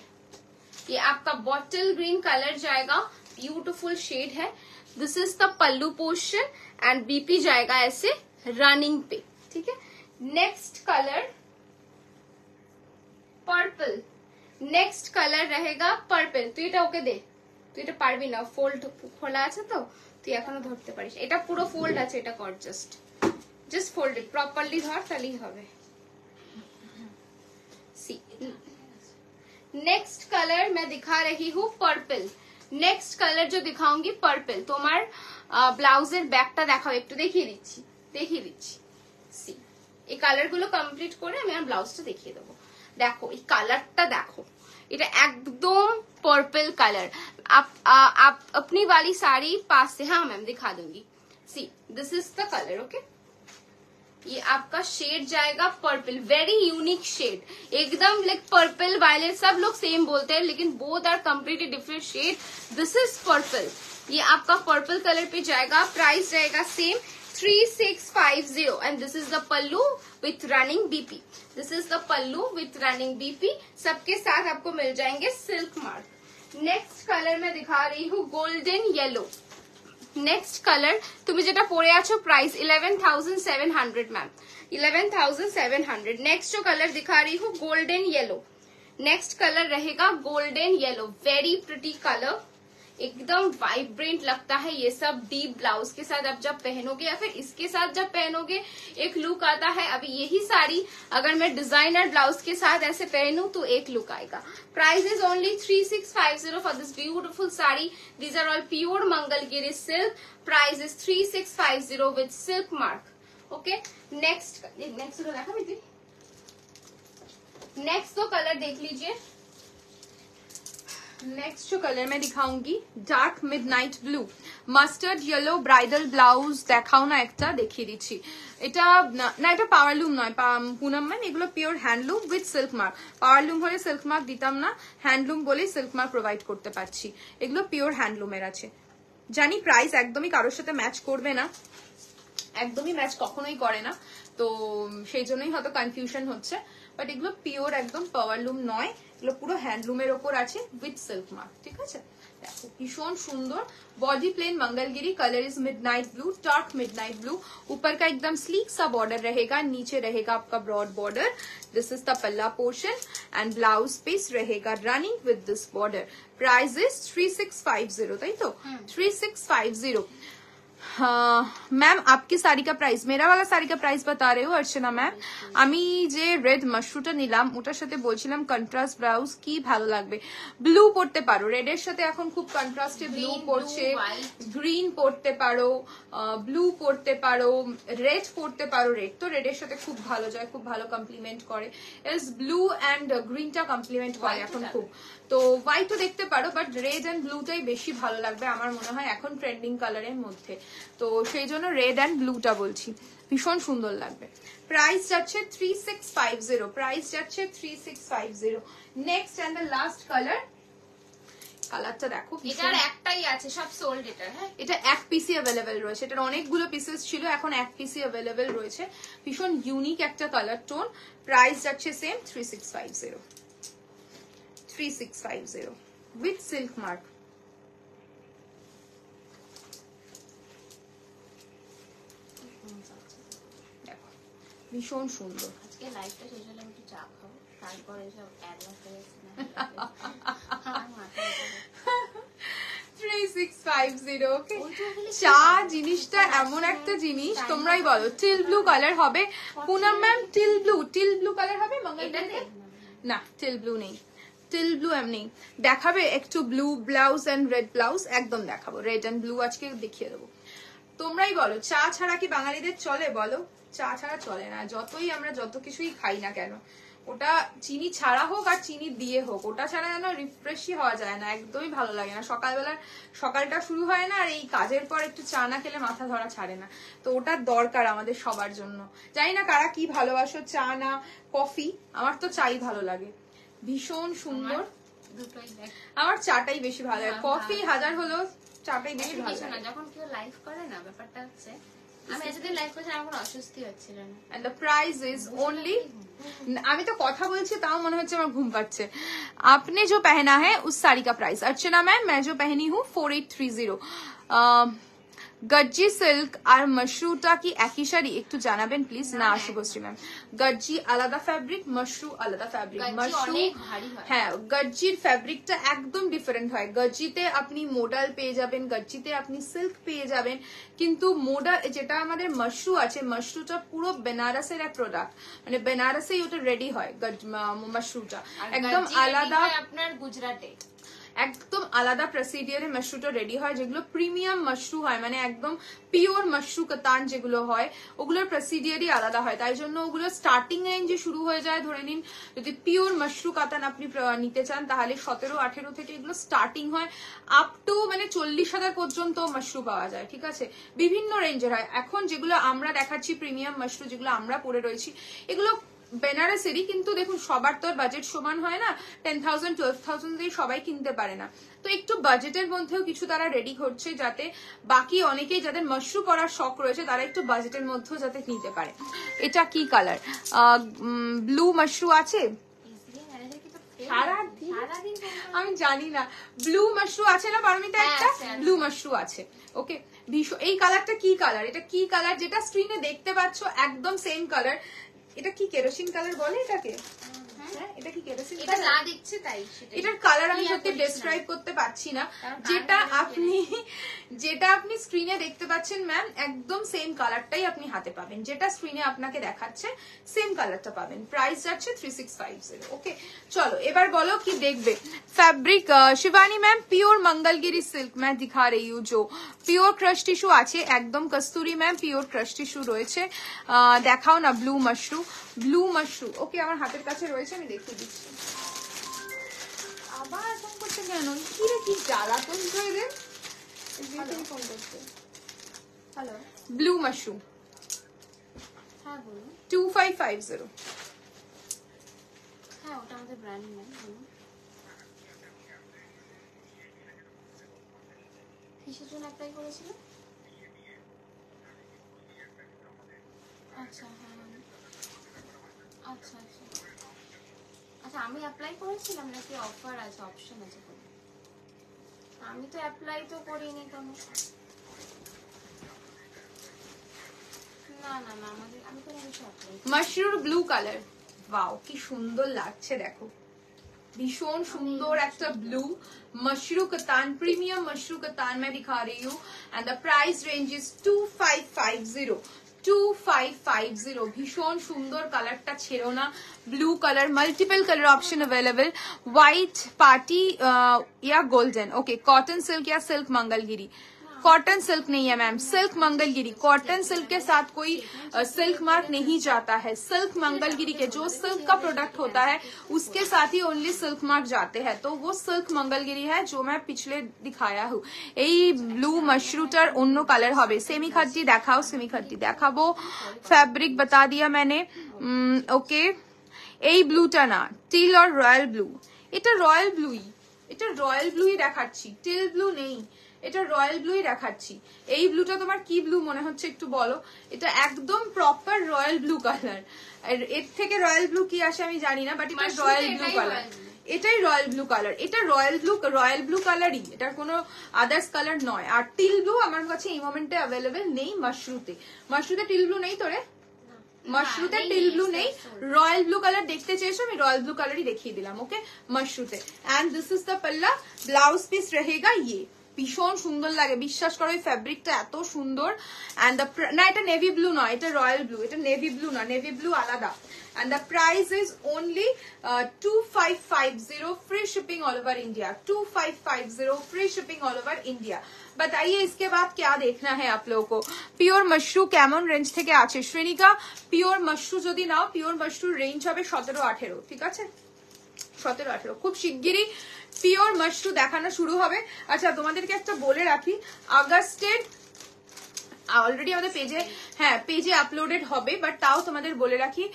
ये आपका बॉटल ग्रीन कलर जाएगा, ब्यूटीफुल शेड है। This is the pallu portion and BP जाएगा ऐसे रनिंग पे, ठीक है। Next colour purple. Next colour रहेगा পার্পল। তুই এটা ওকে দে, তুই এটা পারবি না, ফোল্ড খোলা আছে তো তুই এখনো ধরতে পারিস। এটা পুরো ফোল্ড আছে, এটা কর, জাস্ট ফোল্ড ইট প্রপারলি, ধর তাহলেই হবে। सी नेक्स्ट कलर मैं दिखा रही हूँ पर्पल। नेक्स्ट कलर जो दिखाऊंगी पर्पल। তোমার ব্লাউজের ব্যাকটা দেখাও একটু, দেখিয়ে দিচ্ছি। সি এই কালার গুলো কমপ্লিট করে আমি আর ব্লাউজটা দেখিয়ে দেবো। देखो ये कलरটা देखो, এটা একদম पर्पल कलर। आप अपनी वाली साड़ी पास से, हाँ मैम दिखा दूंगी। See this is the colour, okay. ये आपका शेड जाएगा पर्पल, वेरी यूनिक शेड, एकदम लाइक पर्पल वायलेट सब लोग सेम बोलते हैं लेकिन both are completely different shade. This is purple, ये आपका पर्पल कलर पे जाएगा। प्राइस रहेगा same 3650 and this is the pallu with running BP. This is the pallu with running BP। सबके साथ आपको मिल जाएंगे सिल्क मार्क। नेक्स्ट कलर मैं दिखा रही हूँ गोल्डन येलो। नेक्स्ट कलर तुम्हें जेटा पड़े आछो प्राइस 11,700 मैम, 11,700। नेक्स्ट जो कलर दिखा रही हूँ गोल्डन येलो। नेक्स्ट कलर रहेगा golden yellow, very pretty colour, एकदम वाइब्रेंट लगता है ये सब। डीप ब्लाउज के साथ आप जब पहनोगे या फिर इसके साथ जब पहनोगे एक लुक आता है। अभी यही साड़ी अगर मैं डिजाइनर ब्लाउज के साथ ऐसे पहनूं तो एक लुक आएगा। Price is only 3650 for this beautiful sari. These are all pure Mangalagiri silk. Price is 3650 with silk mark, okay. Next तो कलर देख लीजिए। नेक्स्ट जो कलर मैं दिखाऊंगी dark midnight blue, mustard yellow bridal blouse দেখাও না একটা, দেখিয়ে দিচ্ছি। এটা না এটা পাওয়ারলুম নয় পুনম ম্যাম, এগুলো pure handloom with silk mark. Powerloom হলে সিল্ক মার্ক দিতাম না, হ্যান্ডলুম বলে সিল্ক মার্ক প্রোভাইড করতে পারছি। এগুলো পিওর হ্যান্ডলুমের আছে। জানি প্রাইস একদমই কারোর সাথে ম্যাচ করবে না, একদমই ম্যাচ কখনোই করে না, তো সেই জন্যই হয়তো কনফিউশন হচ্ছে। বাট এগুলো পিওর একদম পাওয়ারলুম নয়, এগুলো পুরো হ্যান্ডলুমের ওপর আছে উইথ সিল্ক মার্ক, ঠিক আছে। দেখো ভীষণ সুন্দর, body plain Mangalagiri, colour is midnight blue, dark midnight blue. ऊपर का एकदम स्लीक सा बॉर्डर रहेगा, नीचे रहेगा आपका broad border. This is the पल्ला पोर्शन एंड ब्लाउज पीस रहेगा running with this border. Price is 3650, ताई तो 3650। मैम आपकी साड़ी का प्राइस, मेरा वाला साड़ी का प्राइस बता रहे हो अर्चना मैम। আমি যে রেড মাশরুটা নিলাম ওটার সাথে বলছিলাম কন্ট্রাস্ট ব্লাউজ কি ভালো লাগবে, ব্লু পরতে পারো, রেডের সাথে এখন খুব কন্ট্রাস্টে ব্লু পরছে, গ্রিন পরতে পারো, ব্লু পরতে পারো, রেড পরতে পারো। রেড তো রেডের সাথে খুব ভালো যায়, খুব ভালো কমপ্লিমেন্ট করে। এস ব্লু এন্ড গ্রিনটা কমপ্লিমেন্ট করে এখন খুব, তো হোয়াইটও দেখতে পারো, বাট রেড এন্ড ব্লুটাই বেশি ভালো লাগবে আমার মনে হয় এখন ট্রেন্ডিং কালারের মধ্যে, তো সেই জন্য রেড এন্ড ব্লুটা বলছি, ভীষণ সুন্দর লাগবে। প্রাইস যাচ্ছে 3650, প্রাইস যাচ্ছে 3650। Next and the last colour, কালারটা দেখো, এটার একটাই আছে, সব সোল্ড এটা। হ্যাঁ, এটা এক পিসি অ্যাভেলেবেল রয়েছে, এটার অনেকগুলো পিসেস ছিল, এখন এক পিসি অ্যাভেলেবেল রয়েছে। ভীষণ ইউনিক একটা কালার টোন। প্রাইস যাচ্ছে সেম 3650 3650 উইথ সিল্ক মার্ক। দেখো ভীষণ সুন্দর। আজকে লাইভটা শেষ হলে আমি একটু চা খাবো, তারপর এসব অ্যাডভান্স হয়ে যাচ্ছে না। 3650 ওকে। চা জিনিসটা এমন একটা জিনিস, তোমরাই বলো টিল ব্লু কালার হবে Poonam ma'am? Teal blue colour হবে মঙ্গলগিরিতে? না টিল ব্লু নেই, টিল ব্লু এমনি দেখাবে একটু blue blouse and red blouse, একদম দেখাবো রেড এন্ড ব্লু আজকে দেখিয়ে দেবো। তোমরাই বলো চা ছাড়া কি বাঙালিদের চলে? বলো চা ছাড়া চলে না, যতই আমরা যত কিছুই খাই না কেন, ওটা চিনি ছাড়া হোক আর চিনি দিয়ে হোক, ওটা ছাড়া যেন রিফ্রেশই হওয়া যায় না, একদমই ভালো লাগে না। সকালটা শুরু হয় না, আর এই কাজের পর একটু চা না খেলে মাথা ধরা ছাড়ে না, তো ওটার দরকার আমাদের সবার জন্য। জানি না কারা কি ভালোবাসো, চা না কফি? আমার তো চাই ভালো লাগে, ভীষণ সুন্দর। আমার চাটাই বেশি ভালো লাগে, কফি হাজার হলেও চাটাই বেশি ভালো লাগে। যখন কেউ লাইভ করে না, ব্যাপারটা হচ্ছে আমি এতদিন লাইভ করছি, আমার কোনো অস্বস্তি হচ্ছিল না। And the price is only, আমি তো কথা বলছি তাও মনে হচ্ছে আমার ঘুম পাচ্ছে। आपने जो पहना है उस साड़ी का प्राइस, अर्चना मैम मैं जो पहनी हूँ 4830। গজ্জি সিল্ক আর মশরুটা কি একই শাড়ি? একটু জানাবেন প্লিজ। না শুভশ্রী ম্যাম, গজ্জি আলাদা ফ্যাব্রিক, মশরু আলাদা ফ্যাব্রিক। মশরু হ্যাঁ, গজ্জির ফ্যাব্রিকটা একদম ডিফারেন্ট হয়। গজ্জিতে আপনি মোডাল পেয়ে যাবেন, গজ্জিতে আপনি সিল্ক পেয়ে যাবেন, কিন্তু মোডাল যেটা আমাদের মশরু আছে, মশরুটা পুরো বেনারসের এক প্রোডাক্ট, মানে বেনারসেই ওটা রেডি হয়। মশরুটা একদম আলাদা, আপনার গুজরাটে একদম আলাদা প্রসিডিয়ারে মাশরুটা রেডি হয়, যেগুলো প্রিমিয়াম মাশরু হয়, মানে একদম পিওর মাশরু কাতান যেগুলো হয়, ওগুলোর প্রসিডিয়ারই আলাদা হয়। তাই জন্য ওগুলো স্টার্টিং রেঞ্জে শুরু হয়ে যায়। ধরে নিন যদি পিওর মাশরু কাতান আপনি নিতে চান, তাহলে 17-18 থেকে এগুলো স্টার্টিং হয়, আপ টু মানে 40,000 পর্যন্ত মাশরু পাওয়া যায়। ঠিক আছে, বিভিন্ন রেঞ্জের হয়। এখন যেগুলো আমরা দেখাচ্ছি প্রিমিয়াম মাশরু, যেগুলো আমরা পরে রয়েছি, এগুলো বেনারসেরই, কিন্তু দেখুন সবার তো বাজেট সমান হয় না, 10,000 12,000 দিয়ে সবাই কিনতে পারে না, তো একটু বাজেটের মধ্যেও কিছু তারা রেডি করছে, যাতে বাকি অনেকেই যাদের মাশরু পরার শখ রয়েছে তারা একটু বাজেটের মধ্যেও যাতে নিতে পারে। এটা কি কালার? ব্লু মাশরু আছে? আমি জানি না, ব্লু মাশরু আছে না পারমিতা? একটা ব্লু মাশরু আছে। ওকে, এই কালারটা কি কালার? এটা কি কালার? যেটা স্ক্রিনে দেখতে পাচ্ছ একদম সেম কালার। এটা কি কেরোসিন কালার বলে এটাকে? হ্যাঁ, এটা কি কেরোসিন কালার? এটা না দেখছে তাই এটার কালার আমি সত্যি ডেসক্রাইব করতে পারছি না। যেটা আপনি স্ক্রিনে দেখতে পাচ্ছেন ম্যাম, একদম সেম কালারটাই আপনি হাতে পাবেন, যেটা স্ক্রিনে আপনাকে দেখাচ্ছে সেম কালারটা পাবেন। প্রাইস যাচ্ছে 3650। ওকে, চলো এবার বলো কি দেখবে। Fabric Shivani ma'am pure Mangalagiri silk मैं दिखा रही हूँ, जो পিওর ক্রাশ টিস্যু আছে একদম। Kasuri ma'am pure crush tissue রয়েছে, দেখাও না ব্লু মাশরু। ব্লু মাশরু ওকে, আমার হাতের কাছে রয়েছে, আমি দেখিয়ে দিচ্ছি। আবার ফোন করতে কেন? কি রে, কি জ্বালাতন করে রে। ফোন করতে। Hello, blue Mashru. হ্যাঁ বলুন। 2550। হ্যাঁ, ওটা আমাদের ব্র্যান্ড নেম। কিসের জন্য অ্যাপ্লাই করেছিল? আচ্ছা, হ্যাঁ, আচ্ছা আচ্ছা আচ্ছা, আমি অ্যাপ্লাই করেছিলাম নাকি অফার আছে, অপশন আছে? আমি তো অ্যাপ্লাই তো করিনি কোনো। না না না, আমি কোনো কিছু অ্যাপ্লাই। মাশরুর ব্লু কালার, ওয়াও কি সুন্দর লাগছে দেখো, भीषण सुंदर एक ब्लू मशरू कतान प्रीमियम मशरू कतान मैं दिखा रही हूँ and the price range is 2550 2550 भीषण सुंदर कलरটা ছেড়ো না blue colour multiple colour option available white party या गोल्डन ओके कॉटन सिल्क या सिल्क मंगलगिरी कॉटन सिल्क नहीं है ma'am silk Mangalagiri cotton silk के साथ कोई सिल्क मार्क नहीं जाता है सिल्क मंगलगिरी के जो सिल्क का प्रोडक्ट होता है उसके साथ ही ओनली सिल्क मार्क जाते हैं तो वो सिल्क मंगलगिरी है जो मैं पिछले दिखाया हूँ এই ব্লু मशरूटर अन्य कलर হবে सेमी खट्टी देखाओ सेमी खट्टी देखाबो फैब्रिक बता दिया मैंने ओके এই ব্লুটা না টিল और रॉयल ब्लू এটা রয়্যাল ব্লুই এটা রয়্যাল ব্লুই দেখাচ্ছি, টেল ব্লু নেই, এটা রয়্যাল ব্লুই দেখাচ্ছি। এই ব্লুটা তোমার কি ব্লু মনে হচ্ছে একটু বলো? এটা একদম প্রপার রয়্যাল ব্লু কালার। এর থেকে রয়্যাল ব্লু কি আসে আমি জানি না, বাট এটা রয়্যাল ব্লু কালার, এটাই রয়্যাল ব্লু কালার, এটা রয়্যাল ব্লু কালারই, এটার কোনো আদার্স কালার নয়। আর টিল ব্লু আমার কাছে এই মোমেন্টে অ্যাভেলেবেল নেই মাশরুতে। মাশরুতে টিল ব্লু নেই তোরে? মাশরুতে টিল ব্লু নেই, রয়্যাল ব্লু কালার দেখতে চেয়েছো, আমি রয়্যাল ব্লু কালারই দেখিয়ে দিলাম। ওকে, মাশরুতে। এন্ড দিস ইজ দ্য পাল্লা, ব্লাউজ পিস रहेगा ये। ভীষণ সুন্দর লাগে, বিশ্বাস করো এই ফ্যাব্রিকটা এত সুন্দর। এন্ড না এটা নেভি ব্লু নয়, এটা রয়্যাল ব্লু, এটা নেভি ব্লু না, নেভি ব্লু আলাদা। And the price is only 2550, free shipping all over India, 2550 free shipping all over India। बताइए इसके बाद क्या देखना है आप लोगों को? পিওর মাশরু কেমন রেঞ্জ থেকে আছে? শ্রেণিকা পিওর মাশরু যদি নাও, পিওর মাশরুর রেঞ্জ হবে 17-18, ঠিক আছে? 17-18 খুব শিগগিরই পিওর মাশরু দেখানো শুরু হবে। আচ্ছা তোমাদেরকে একটা বলে রাখি, আগস্টের অলরেডি আমাদের পেজে, হ্যাঁ পেজে আপলোডেড হবে, বাট তাও তোমাদের বলে রাখি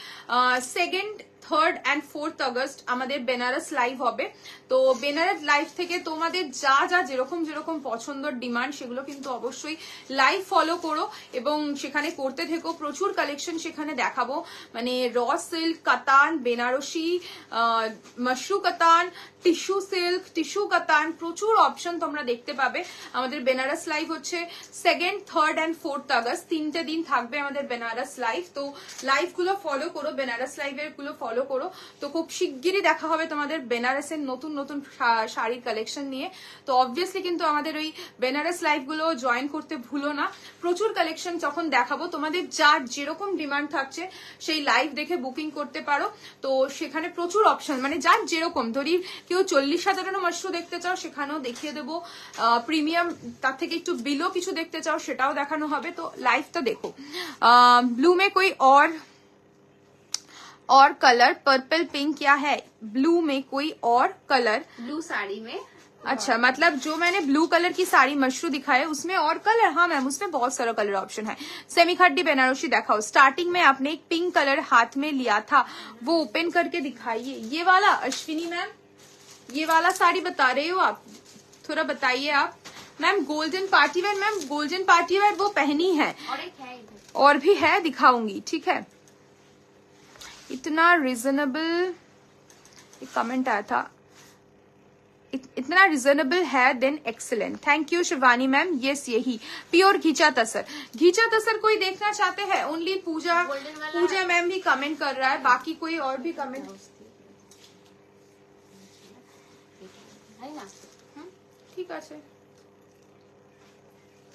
2nd, 3rd and 4th August আমাদের বেনারস লাইভ হবে। তো বেনারস লাইভ থেকে তোমাদের যা যা যেরকম যেরকম পছন্দের ডিমান্ড সেগুলো কিন্তু অবশ্যই লাইভ ফলো করো এবং সেখানে করতে থেকো। প্রচুর কালেকশন সেখানে দেখাবো, মানে র সিল্ক, কাতান, বেনারসি, মাশরু কাতান, টিস্যু সিল্ক, টিস্যু কাতান, প্রচুর অপশন তোমরা দেখতে পাবে। আমাদের বেনারস লাইভ হচ্ছে 2nd, 3rd and 4th August, 3টে দিন থাকবে আমাদের বেনারস লাইভ। তো লাইভ গুলো ফলো করো, বেনারস লাইভের গুলো ফলো করো। তো খুব শিগগিরই দেখা হবে তোমাদের বেনারসের নতুন নতুন শাড়ির কালেকশন নিয়ে। তো অবভিয়াসলি কিন্তু আমাদের ওই বেনারস লাইভ গুলো জয়েন করতে ভুলো না। প্রচুর কালেকশন যখন দেখাবো, তোমাদের যার যেরকম ডিমান্ড থাকছে সেই লাইভ দেখে বুকিং করতে পারো। তো সেখানে প্রচুর অপশন, মানে যার যেরকম, ধরি কেউ 40,000 মাশরু দেখতে চাও সেখানেও দেখিয়ে দেবো, প্রিমিয়াম তার থেকে একটু বিলো কিছু দেখতে চাও সেটাও দেখানো হবে। তো লাইভটা দেখো। ব্লू में कोई और कलर, पर्पल पिंक क्या है? ब्लू में कोई और कलर? ब्लू साड़ी में, अच्छा मतलब जो मैंने ब्लू कलर की साड़ी मशरू दिखाया उसमें और कलर? हाँ मैम उसमें बहुत सारा कलर ऑप्शन है। सेमी खड्डी बनारसी दिखाओ। स्टार्टिंग में आपने एक पिंक कलर हाथ में लिया था, वो ओपन करके दिखाइए। ये वाला अश्विनी मैम, ये वाला साड़ी बता रहे हो आप? थोड़ा बताइए आप ma'am. Golden party wear, ma'am golden party wear वो पहनी है, और एक है इधर, और भी है, दिखाऊंगी, ठीक है। इतना रिजनेबल, एक कमेंट आया था, इतना रिजनेबल है then excellent. Thank you Shivani ma'am. Yes यही प्योर घिचा तसर। घिचा तसर कोई देखना चाहते हैं? ओनली पूजा, पूजा मैम भी कमेंट कर रहा है, बाकी कोई और भी कमेंट? ठीक है,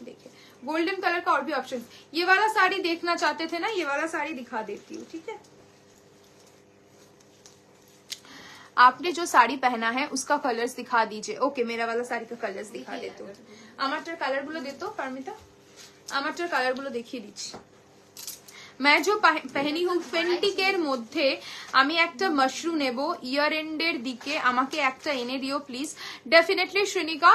देखिए गोल्डन कलर का और भी ऑप्शन। ये वाला साड़ी देखना चाहते थे ना, ये वाला साड़ी दिखा देती हूँ, ठीक है। आपने जो साड़ी पहना है उसका कलर्स दिखा दीजिए। ओके मेरा वाला साड़ी का कलर्स दिखा देते हो। আমারটার কালার গুলো দে তো পারমিতা, আমারটার কালার গুলো দেখিয়ে দিচ্ছি। मैं जो पहनी हूँ फेंटिकेर মধ্যে আমি একটা মাশরু নেব, ইয়ার এন্ডের দিকে আমাকে একটা এনে দিও প্লিজ। ডেফিনেটলি শ্রেণিকা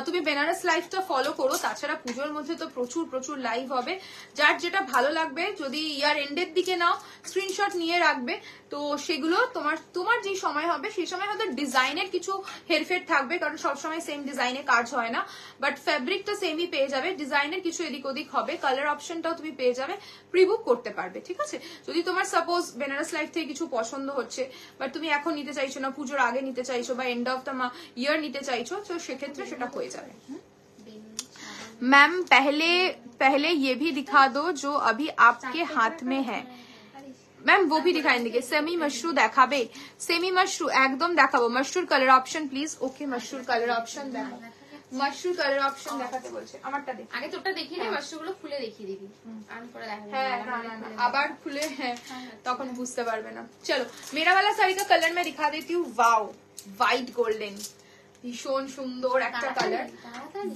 তুমি বেনারস লাইভটা ফলো করো, তাছাড়া পুজোর মধ্যে তো প্রচুর প্রচুর লাইভ হবে। যার যেটা ভালো লাগবে, যদি ইয়ার এন্ডের দিকে নাও স্ক্রিনশট নিয়ে রাখবে, তো সেগুলো তোমার যে সময় হবে সেই সময় হয়তো ডিজাইনের কিছু হেরফের থাকবে, কারণ সবসময় সেম ডিজাইনে কাজ হয় না, বাট ফ্যাব্রিকটা সেমই পেয়ে যাবে, ডিজাইনের কিছু এদিক ওদিক হবে, কালার অপশনটাও তুমি পেয়ে যাবে, প্রিবুক করতে পারবে, ঠিক আছে। যদি তোমার সাপোজ বেনারস লাইভ থেকে কিছু পছন্দ হচ্ছে বাট তুমি এখন নিতে চাইছো না, পুজোর আগে নিতে চাইছো বা এন্ড অফ দ্য ইয়ার নিতে চাইছো, তো সেক্ষেত্রে সেটা হয়ে যাবে। मैम पहले ये भी दिखा दो जो अभी आपके हाथ में है। मैम वो भी दिखाई देंगे। सेमी मशरू देखाबे? सेमी मशरू एकदम देखाबो। Mashru colour option please. Okay mashru colour option देखो, मशरूर कलर ऑप्शन দেখাতে বলছে। আমারটা দেখ, আগে তোরটা দেখিয়ে দে, মাশরুগুলো খুলে দেখিয়ে দিবি, আর পরে দেখাবি। হ্যাঁ না না না আবার খুলে, হ্যাঁ তখন বুঝতে পারবে না। चलो मेरा वाला साड़ी का कलर मैं दिखा देती हूँ। वाओ व्हाइट गोल्डन, भीषण सुंदर একটা কালার,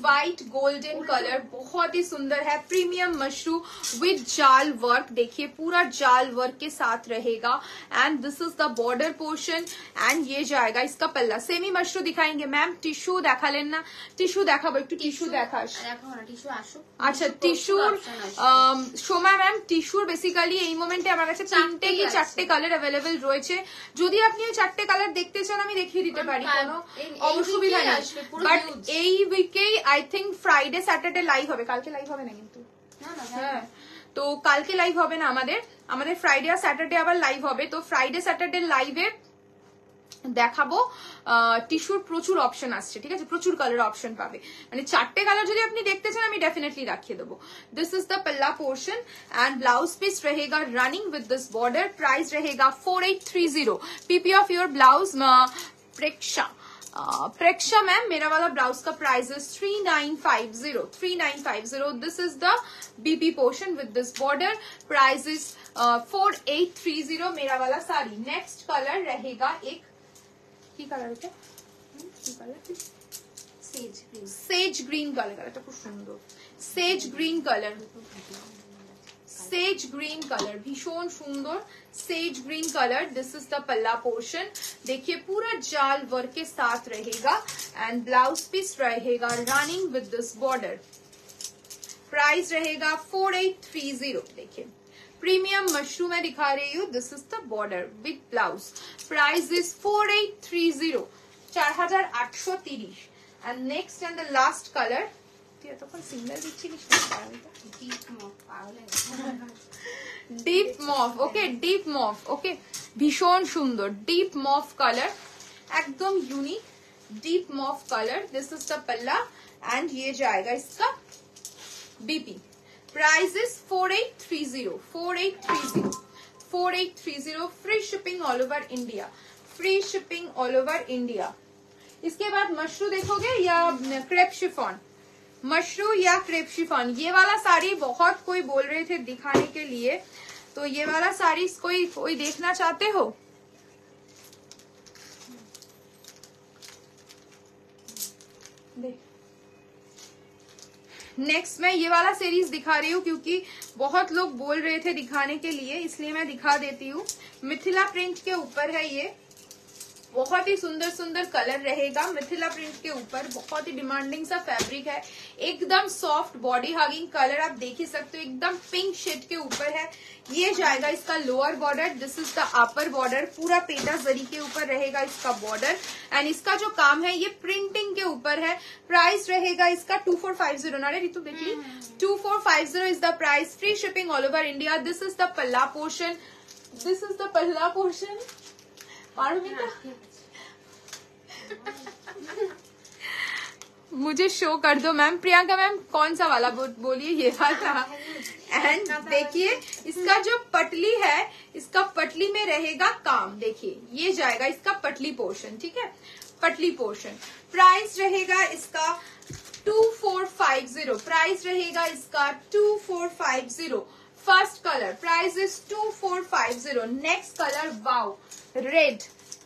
व्हाइट गोल्डन कलर, बहुत ही सुंदर है। प्रीमियम मशरू विद जाल वर्क, देखिए पूरा जाल वर्क के साथ रहेगा। And this is the border portion and ये जाएगा इसका पल्ला। सेमी मशरू दिखाएंगे मैम। टिश्यू দেখালেন না, টিস্যু দেখাবো, একটু টিস্যু দেখাস। আচ্ছা টিস্যুর সোমা ম্যাম, টিস্যুর বেসিক্যালি এই মোমেন্টে আমার কাছে 3টে কি 4টে কালার অ্যাভেলেবেল রয়েছে। যদি আপনি ওই 4টে কালার দেখতে চান আমি দেখিয়ে দিতে পারি, কোনো অবশ্যই অসুবিধা নেই, বাট এই উইকেই I think Friday Saturday live হবে, কালকে লাইভ হবে না কিন্তু। হ্যাঁ, তো কালকে লাইভ হবে না আমাদের ফ্রাইডে আর স্যাটারডে আবার লাইভ হবে। তো ফ্রাইডে স্যাটারডে লাইভে দেখাবো টিস্যুর প্রচুর অপশন আসছে, ঠিক আছে, প্রচুর কালার অপশন পাবে, মানে 4টে কালার যদি আপনি দেখতে চান আমি ডেফিনেটলি রাখিয়ে দেবো। दिस इज द पल्ला पोर्शन एंड ब्लाउज पीस रहेगा running with this border. Price रहेगा 4830। PP of your blouse Preksha ma'am, मेरा वाला ब्लाउज का price is 3950। This is the BP portion with this border. Price is 4830 मेरा वाला sari. Next colour रहेगा एक কি কালার, এটা কি কালার, সেজ গ্রিন কালার, এটা খুব সুন্দর, sage green colour, sage green colour, भीषण सुंदर sage green colour. This is the पल्ला पोर्शन, देखिए पूरा जाल वर्क के साथ रहेगा एंड ब्लाउज पीस रहेगा running with this border. Price रहेगा 4830। देखिए प्रीमियम मशरूम में दिखा रही हूँ, this is the border with blouse. Price is 4830, 4830। And next and the last colour, single deep mauve, okay deep mauve, okay भीषण सुंदर deep mauve colour, एकदम unique deep mauve colour. This is the palla and ये जाएगा इसका BP. Price is 4830। Free shipping all over India, free shipping all over India. इसके बाद मशरू देखोगे या क्रेप शिफॉन, मशरू या क्रेप शिफॉन। ये वाला साड़ी बहुत कोई बोल रहे थे दिखाने के लिए, तो ये वाला साड़ी कोई देखना चाहते हो? नेक्स्ट मैं ये वाला सीरीज दिखा रही हूँ क्योंकि बहुत लोग बोल रहे थे दिखाने के लिए, इसलिए मैं दिखा देती हूँ। मिथिला प्रिंट के ऊपर है ये, बहुत ही सुंदर सुंदर कलर रहेगा मिथिला प्रिंट के ऊपर, बहुत ही डिमांडिंग सा फैब्रिक है, एकदम सॉफ्ट बॉडी हगिंग कलर, आप देख ही सकते हो, एकदम पिंक शेड के ऊपर है। ये जाएगा इसका lower border, this is the upper border, पूरा पेटा जरी के ऊपर रहेगा इसका बॉर्डर एंड इसका जो काम है ये प्रिंटिंग के ऊपर है। प्राइस रहेगा इसका 2450। नारे रितु देखिए 2450 is the price. Free shipping all over India. This is the पल्ला पोर्शन, दिस इज द पल्ला पोर्शन। मुझे शो कर दो मैम। प्रियंका मैम कौन सा वाला बोलिए, ये वाला। एंड देखिए इसका जो पटली है, इसका पटली में रहेगा काम, देखिए ये जाएगा इसका पटली पोर्शन, ठीक है, पटली पोर्शन। प्राइस रहेगा इसका 2450। प्राइस रहेगा इसका 2450। First colour price is 2450। Next colour wow red,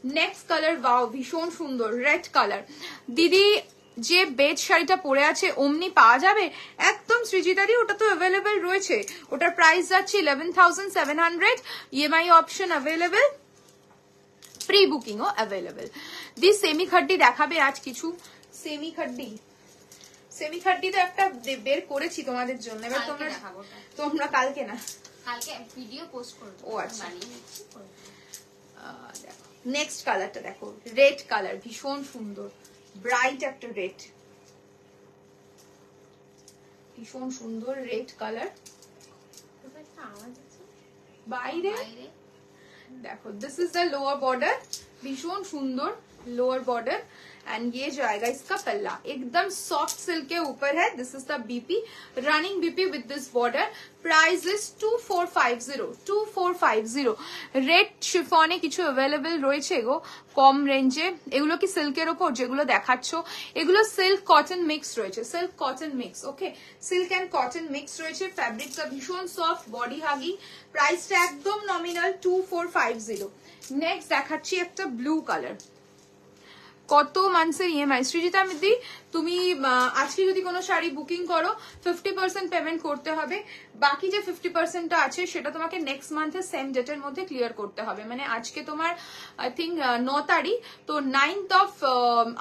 next colour wow भीषण सुंदर रेड कलर। दीदी যে বেজ শাড়িটা পরে আছে অমনি পাওয়া যাবে? একদম সৃজিতাদি, ওটা তো অ্যাভেলেবেল রয়েছে, ওটার প্রাইস যাচ্ছে 11700। ইএমআই অপশন অ্যাভেলেবেল, প্রি বুকিংও অ্যাভেলেবেল। দি সেমি খাড্ডি দেখাবে আজ কিছু, সেমি খাড্ডি তো একটা বের করেছি তোমাদের জন্য, এবার তোমরা কালকে না কালকে ভিডিও পোস্ট করব। ও আচ্ছা, দেখো নেক্সট কালারটা দেখো, রেড কালার ভীষণ সুন্দর, ব্রাইট একটা রেড, ভীষণ সুন্দর রেড কালার। বাইরে देखो this is the lower border, भीषण सुंदर लोअर बॉर्डर एंड ये जाएगा इसका पल्ला, एकदम सॉफ्ट सिल्क के ऊपर है। This is the BP, running BP with this border. Price is 2450। Red শিফনে কিছু অ্যাভেলেবেল রয়েছে গো কম রেঞ্জে। এগুলো কি সিল্কের ওপর যেগুলো দেখাচ্ছ? এগুলো সিল্ক কটন মিক্স রয়েছে, silk cotton mix, okay silk and cotton mix রয়েছে। ফ্যাব্রিকটা ভীষণ সফট, বডি হাগিং। প্রাইসটা একদম নমিনাল 2450। নেক্সট দেখাচ্ছি একটা ব্লু কালার। কত মান্থসের ইএমআই? সৃজিতা মিদি, তুমি আজকে যদি কোনো শাড়ি বুকিং করো 50% পেমেন্ট করতে হবে, বাকি যে 50%টা আছে সেটা তোমাকে নেক্সট মান্থের সেম ডেটের মধ্যে ক্লিয়ার করতে হবে। মানে আজকে তোমার আই থিঙ্ক 9 তারিখ, তো 9th অফ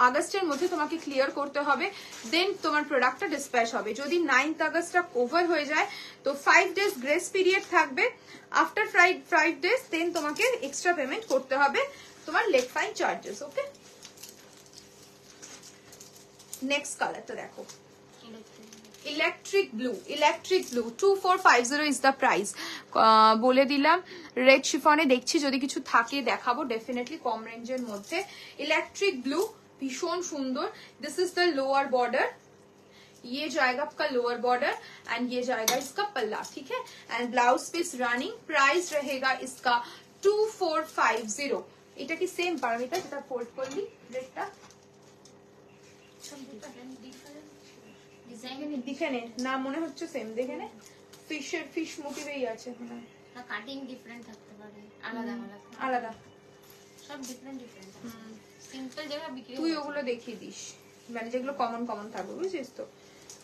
আগস্টের মধ্যে তোমাকে ক্লিয়ার করতে হবে, দেন তোমার প্রোডাক্টটা ডিসপ্যাচ হবে। যদি 9th আগস্টটা ওভার হয়ে যায় তো 5 ডেজ গ্রেস পিরিয়ড থাকবে, আফটার 5 ডেজ দেন তোমাকে এক্সট্রা পেমেন্ট করতে হবে তোমার লেগ ফাইন চার্জেস, ওকে। নেক্সট কালারটা দেখো, electric blue, electric blue 2450 is the price. বলে দিলাম রেড শিফনে দেখছি যদি কিছু থাকে দেখাবো ডেফিনেটলি কম রেঞ্জের মধ্যে। ইলেকট্রিক ব্লু ভীষণ সুন্দর। This is the lower border, ये जाएगा आपका लोअर बॉर्डर एंड ये जाएगा इसका पल्ला, ठीक है। And blouse piece running, price रहेगा इसका 2450। এটা কি সেম প্যারামিটার যেটা ফোল্ড করলি রেডটা? দেখে নে না, মনে হচ্ছে সেম, দেখে নে ফিশের ফিশ মোটিভেই আছে, না কাটিং ডিফারেন্ট থাকতে পারে, আলাদা আলাদা সব ডিফারেন্ট সিম্পল যেভাবে বিক্রি। তুই ওগুলো দেখিয়ে দিস, মানে যেগুলো কমন কমন থাকবে, বুঝছিস তো,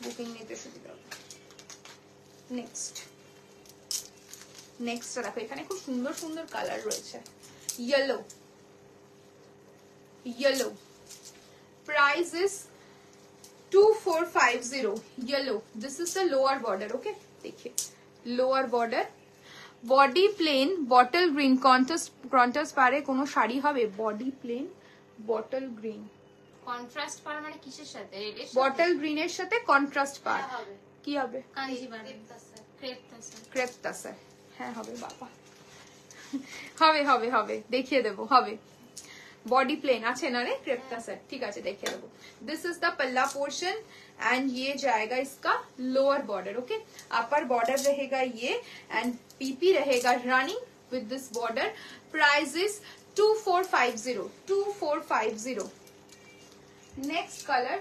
বুকিং নিতে সুবিধা হবে। নেক্সট দেখো, এখানে খুব সুন্দর সুন্দর কালার রয়েছে। Yellow, yellow price is 2450 yellow. This is the lower border, okay. देखिए lower border, body plain bottle green, contrast পারে কোনো শাড়ি হবে? Body plain bottle green, contrast পার মানে কিসের সাথে? রেডের সাথে, বটল গ্রিনের সাথে কন্ট্রাস্ট পার কি হবে? কাঞ্জিভারম, ক্রেপ তাসার, হ্যাঁ হবে বাবা, হবে হবে হবে, দেখিয়ে দেবো, হবে। बॉडी प्लेन আছে না রে ক্রেপটা সেট, ঠিক আছে দেখিয়ে দেবো। दिस इज द पल्ला पोर्शन एंड ये जाएगा इसका lower border, okay. Upper border रहेगा ये एंड पीपी रहेगा running with this border. Price is 2450, 2450। Next colour,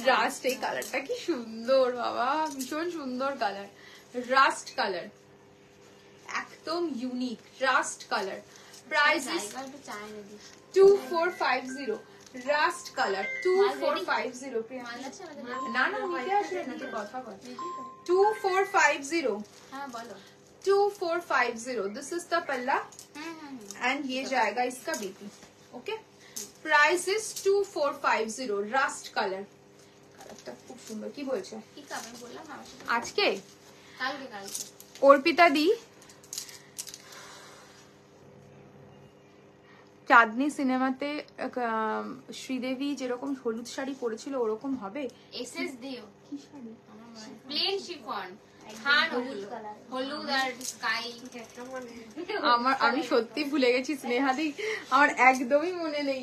rust, এই কালারটা কি সুন্দর বাবা, ভীষণ সুন্দর কালার, রাস্ট কালার, একদম unique rust colour. Price is 2450, rust colour 2450। না না নিতে আসলে নাকি কথা বল। 2450, হ্যাঁ বলো। 2450, this is the palla and ये जाएगा इसका BP, okay. Price is 2450, Rust colour. কালারটা খুব সুন্দর, কি বলছে? কি কালার বললাম আজকে? কালকে অর্পিতা দি চাঁদনি সিনেমাতে শ্রীদেবী যেরকম হলুদ শাড়ি পরেছিল ওরকম হবে? এসএস দিও কি শাড়ি? প্লেন শিফন, হলুদ আর স্কাই। আমি সত্যি ভুলে গেছি স্নেহাদি, আমার একদমই মনে নেই।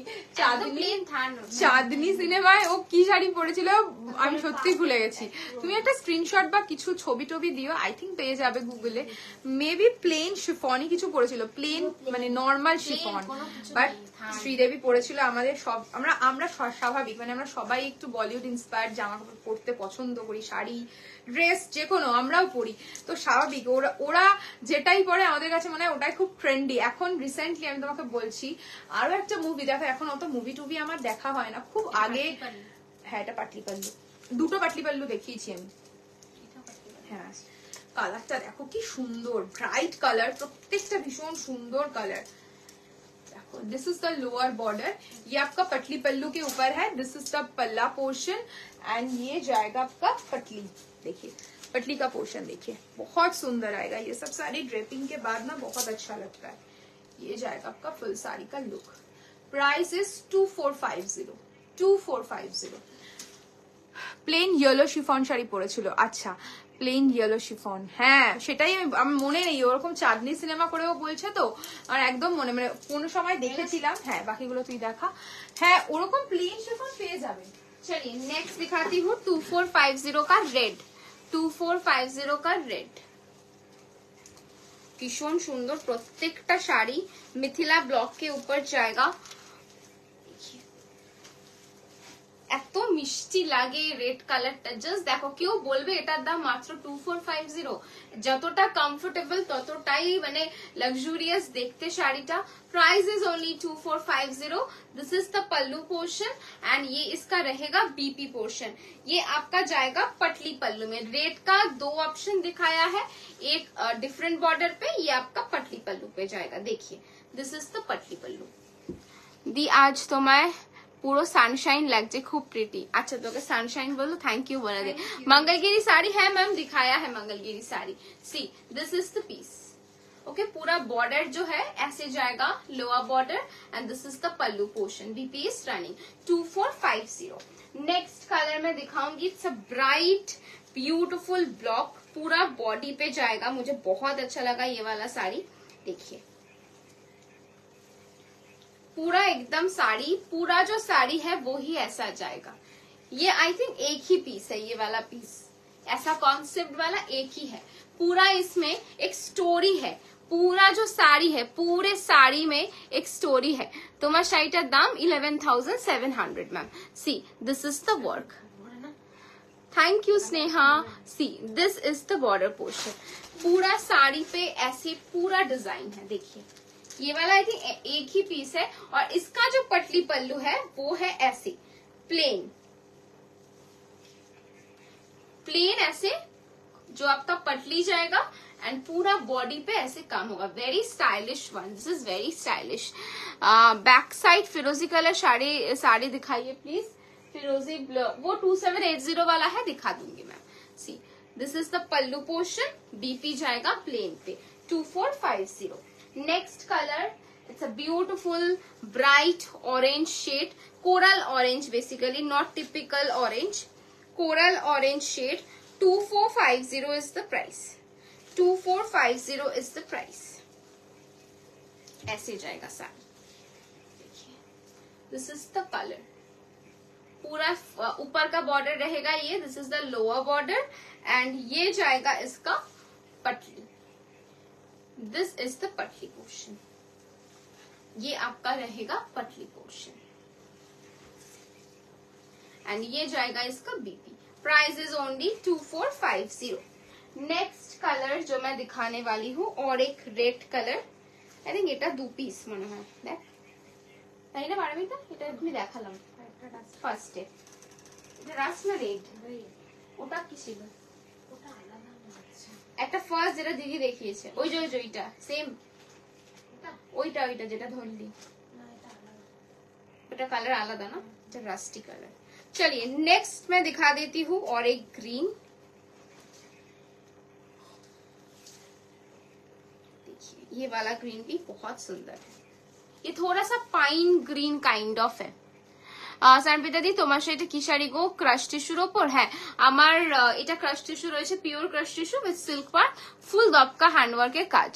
চাঁদনি সিনেমায় ও কি শাড়ি পরেছিল আমি সত্যি ভুলে গেছি। তুমি একটা স্ক্রিনশট বা কিছু ছবি টবি দিও, আই থিঙ্ক পেয়ে যাবে গুগলে। মেবি প্লেন শিফনই কিছু পরেছিল, প্লেন মানে নর্মাল শিফন, বাট শ্রীদেবী পরেছিল। আমাদের সব আমরা স্বাভাবিক, মানে আমরা সবাই একটু বলিউড ইন্সপায়ার্ড জামা কাপড় পরতে পছন্দ করি, শাড়ি ড্রেস যে কোনো আমরাও পরি, তো স্বাভাবিক ওরা যেটাই পরে আমাদের কাছে মনে হয় ওটাই খুব ট্রেন্ডি। এখন রিসেন্টলি আমি তোমাকে বলছি আরো একটা মুভি দেখো, এখন অত মুভি টুভি আমার দেখা হয় না, খুব আগে। হ্যাঁ এটা পাটলি পাল্লু, দুটো পাটলি পাল্লু দেখিয়েছি আমি। হ্যাঁ কালারটা দেখো কি সুন্দর, ব্রাইট কালার, প্রত্যেকটা ভীষণ সুন্দর colour. This is the lower border, ये आपका पटली पल्लू के ऊपर है। दिस इज द पल्ला पोर्शन एंड ये जाएगा आपका पटली। देखिए पटली का पोर्शन देखिए, बहुत सुंदर आएगा। ये सब सारी ड्रेपिंग के बाद ना बहुत अच्छा लगता है। ये जाएगा आपका फुल साड़ी का look. Price is 2450, 2450। Plain yellow chiffon sari পরেছিল, আচ্ছা প্লেন ইয়েলো শিফন, হ্যাঁ সেটাই আমি মনে নেই, ওরকম চাঁদনি সিনেমা করেও বলছে তো, আর একদম মনে মানে কোনো সময় দেখেছিলাম। হ্যাঁ বাকিগুলো তুই দেখা, হ্যাঁ ওরকম প্লেন শিফন পেয়ে যাবে। चलिए नेक्स्ट दिखाती हूँ 2450 का रेड, 2450 का रेड भीषण सुंदर। प्रत्येकटा शाड़ी मिथिला ब्लॉक के ऊपर जाएगा। এত মিষ্টি লাগে রেড কালারটা, জাস্ট দেখো। কেউ বলবে এটার দাম মাত্র 2450, যতটা কমফোর্টেবল ততটাই মানে লাক্সুরিয়াস দেখতে শাড়িটা। Price is only 2450। This is the pallu portion and ये इसका रहेगा बीपी पोर्शन। ये आपका जाएगा पटली पल्लू में। रेड का दो ऑप्शन दिखाया है, एक डिफरेंट बॉर्डर पे, ये आपका पटली पल्लू पे जाएगा। देखिए दिस इज द पटली पल्लू दी। आज तो मैं পুরো সানशाइन লাগছে, খুব প্রিটি। अच्छा তোকে সানशाइन बोलो, थैंक यू बोला दे। मंगलगिरी साड़ी है मैम, दिखाया है Mangalagiri sari. See this is the piece, okay. पूरा बॉर्डर जो है ऐसे जाएगा, lower border, and this is the pallu portion. BP is running 2450। Next colour मैं दिखाऊंगी, it's a bright beautiful block, पूरा बॉडी पे जाएगा। मुझे बहुत अच्छा लगा ये वाला साड़ी, देखिए पूरा एकदम साड़ी, पूरा जो साड़ी है वो ही ऐसा जाएगा। ये आई थिंक एक ही पीस है, ये वाला पीस ऐसा कॉन्सेप्ट वाला एक ही है। पूरा इसमें एक स्टोरी है, पूरा जो साड़ी है पूरे साड़ी में एक स्टोरी है। তোমার শাড়িটার দাম 11,700 ma'am. See this is the work, thank you Sneha. C this is the border portion, पूरा साड़ी पे ऐसे पूरा डिजाइन है। देखिए ये वाला आई थिंक एक ही पीस है, और इसका जो पटली पल्लू है वो है ऐसे प्लेन प्लेन, ऐसे जो आपका पटली जाएगा, एंड पूरा बॉडी पे ऐसे काम होगा। Very stylish one, this is very stylish. Back side फिरोजी कलर साड़ी दिखाइए प्लीज। फिरोजी वो 2780 वाला है, दिखा दूंगी ma'am. See this is the pallu portion, BP जाएगा प्लेन पे 2450। Next colour, it's a beautiful bright orange shade, coral orange basically, not typical orange, coral orange shade. 2450 is the price, 2450 is the price. ऐसे जाएगा साड़ी, देखिए this is the colour. पूरा ऊपर का border रहेगा ये, this is the lower border, and ये जाएगा इसका पटली, दिस इज द पटली पोर्शन। ये आपका रहेगा पटली पोर्शन, एंड ये जाएगा इसका BP. Price is only 2450। Next colour जो मैं दिखाने वाली हूँ, और एक रेड कलर, आई थिंक এটা 2 পিস মনে হয়, দেখ তাই না পারমিতা? এটা আমি দেখালাম ফার্স্টে, এটা রাস না রেড, ওটা কি ছিল? ওটা আলাদা আছে, একটা ফার্স্ট যেটা দিদি দেখিয়েছে, ওই যে ওইটা সেম, ওইটা যেটা ধরলি না, এটা আলাদা, ওটা কালার আলাদা না, এটা রাস্টি কালার। चलिए नेक्स्ट मैं दिखा देती हूँ, और एक ग्रीन, देखिए ये वाला ग्रीन भी बहुत सुंदर है। ये थोड़ा सा पाइन ग्रीन काइंड ऑफ है। সানপিতাদি তোমার সেটা কি শাড়ি গো? ক্রাশ টিস্যুর ওপর? হ্যাঁ আমার এটা ক্রাশ টিস্যু রয়েছে, pure crush tissue with silk park, full দপকা হ্যান্ডওয়ার্কের কাজ।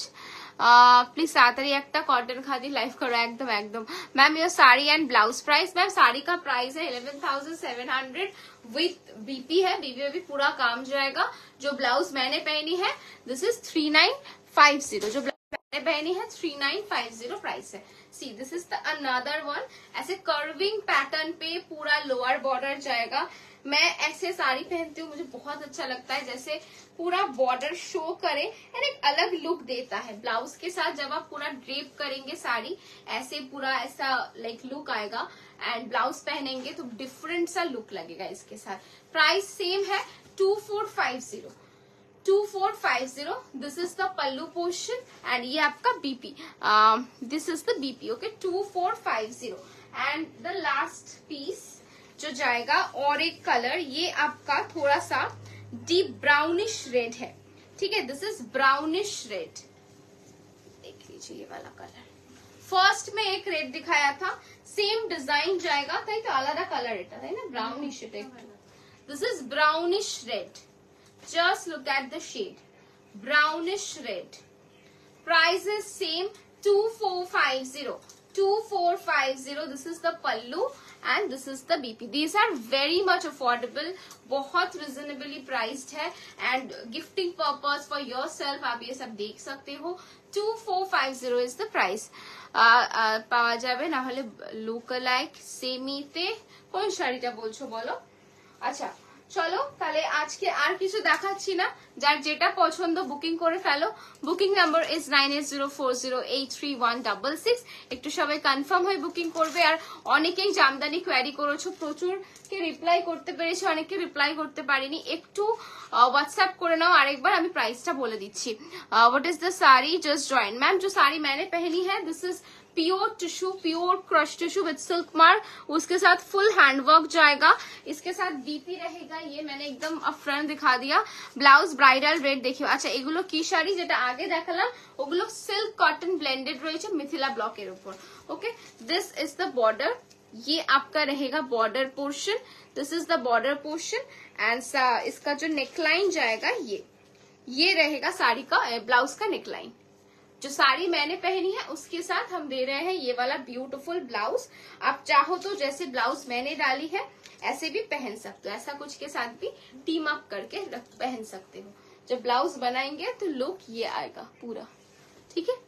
प्लीज ताड़ाताड़ी একটা कॉटन खादी लाइव करो। एकदम एकदम ma'am your sari and blouse price? Ma'am sari का प्राइस है 11,700 विथ बीपी है, बीपी में भी पूरा काम जाएगा। जो ब्लाउज मैंने पहनी है दिस इज 3950, जो ब्लाउज मैंने पहनी है 3950 प्राइस है। सी this is the another one, ऐसे कर्विंग पैटर्न पे पूरा लोअर बॉर्डर जाएगा। मैं ऐसे साड़ी पहनती हूँ, मुझे बहुत अच्छा लगता है, जैसे पूरा बॉर्डर शो करे एंड एक अलग लुक देता है। ब्लाउज के साथ जब आप पूरा ड्रेप करेंगे साड़ी, ऐसे पूरा ऐसा लाइक लुक आएगा, एंड ब्लाउज पहनेंगे तो डिफरेंट सा लुक लगेगा इसके साथ। प्राइस सेम है 2450, 2450। This is the pallu portion, and ये आपका BP, this is the BP, okay 2450। And the last piece जो जाएगा, और एक कलर, ये आपका थोड़ा सा डीप ब्राउनिश रेड है, ठीक है, दिस इज ब्राउनिश रेड। देख लीजिए ये वाला कलर, फर्स्ट में एक रेड दिखाया था, सेम डिजाइन जाएगा, তাই তো আলাদা কালার এটা, তাই না? ব্রাউনিশ এটা একটু, this is brownish red, just look at the shade, brownish red. Price is same 2450, 2450। This is the pallu and this is the BP. These are very much affordable, बहुत रिजनेबली प्राइस्ड है, and gifting purpose for yourself आप ये सब देख सकते हो। 2450 is the price. পাওয়া যাবে না হলে লুক লাইক সেমিতে কোন শাড়িটা বলছো বলো? আচ্ছা চলো তাহলে আজকে আর কিছু দেখাচ্ছি না, যার যেটা পছন্দ বুকিং করে ফেলো। Booking number is 9804083166। একটু সবাই কনফার্ম হয়ে বুকিং করবে। আর অনেকেই জামদানি কোয়ারি করেছো, প্রচুর কে রিপ্লাই করতে পেরেছি, অনেকে রিপ্লাই করতে পারিনি, একটু व्हाट्सएप করে নাও আরেকবার, আমি প্রাইসটা বলে দিচ্ছি। What is the sari just join? Ma'am जो साड़ी मैंने पहनी है this is pure tissue, pure crush tissue with silk mark, उसके साथ फुल हैंडवर्क जाएगा, इसके साथ बीपी रहेगा। ये मैंने एकदम अपफ्रंट दिखा दिया। ब्लाउज ब्राइडल रेड देखियो। अच्छा এগুলো কি শাড়ি যেটা আগে দেখালাম ওগুলো সিল্ক কটন ব্লেন্ডেড রয়েছে মিথিলা ব্লকের উপর। ওকে, दिस इज द बॉर्डर, ये आपका रहेगा border portion, this is the border portion and इसका जो नेकलाइन जाएगा ये रहेगा साड़ी का, ब्लाउज का नेकलाइन। जो साड़ी मैंने पहनी है उसके साथ हम दे रहे हैं ये वाला ब्यूटीफुल ब्लाउज। आप चाहो तो जैसे ब्लाउज मैंने डाली है ऐसे भी पहन सकते हो, ऐसा कुछ के साथ भी टीम अप करके पहन सकते हो। जब ब्लाउज बनाएंगे तो लुक ये आएगा पूरा। ঠিক আছে,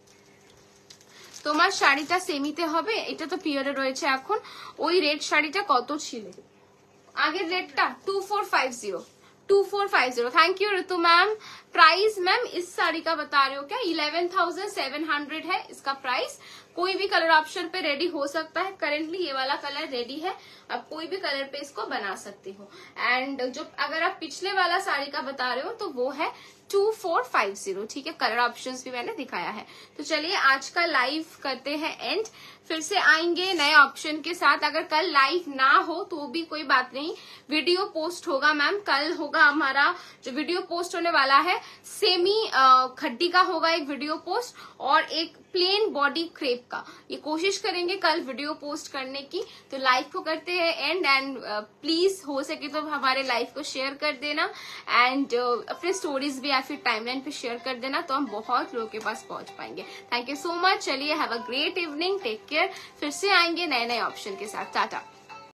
তোমার শাড়িটা সেমিতে হবে, এটা তো পিওরে রয়েছে এখন। ওই রেড শাড়িটা কত ছিল আগের রেটটা? 2450 2450। Thank you Ritu ma'am. Price ma'am इस साड़ी का बता रहे हो क्या? 11,700 है इसका प्राइस। कोई भी कलर ऑप्शन पे रेडी हो सकता है। करेंटली ये वाला कलर रेडी है, आप कोई भी कलर पे इसको बना सकते हो। एंड जो अगर आप पिछले वाला साड़ी का बता रहे हो तो वो है 2450। ठीक है, कलर ऑप्शंस भी मैंने दिखाया है। तो चलिए आज का लाइव करते हैं एंड, फिर से आएंगे नए ऑप्शन के साथ। अगर कल लाइव ना हो तो भी कोई बात नहीं, वीडियो पोस्ट होगा मैम। कल होगा हमारा जो वीडियो पोस्ट होने वाला है सेमी खड्डी का होगा एक वीडियो पोस्ट, और एक प्लेन बॉडी क्रेप का। ये कोशिश करेंगे कल वीडियो पोस्ट करने की। तो लाइव को करते हैं एंड प्लीज हो सके तो हमारे लाइव को शेयर कर देना एंड अपने स्टोरीज भी या फिर टाइमलाइन पे शेयर कर देना, तो हम बहुत लोगों के पास पहुंच पाएंगे। Thank you so much. चलिए have a great evening, take care. फिर से आएंगे नए नए ऑप्शन के साथ। टाटा।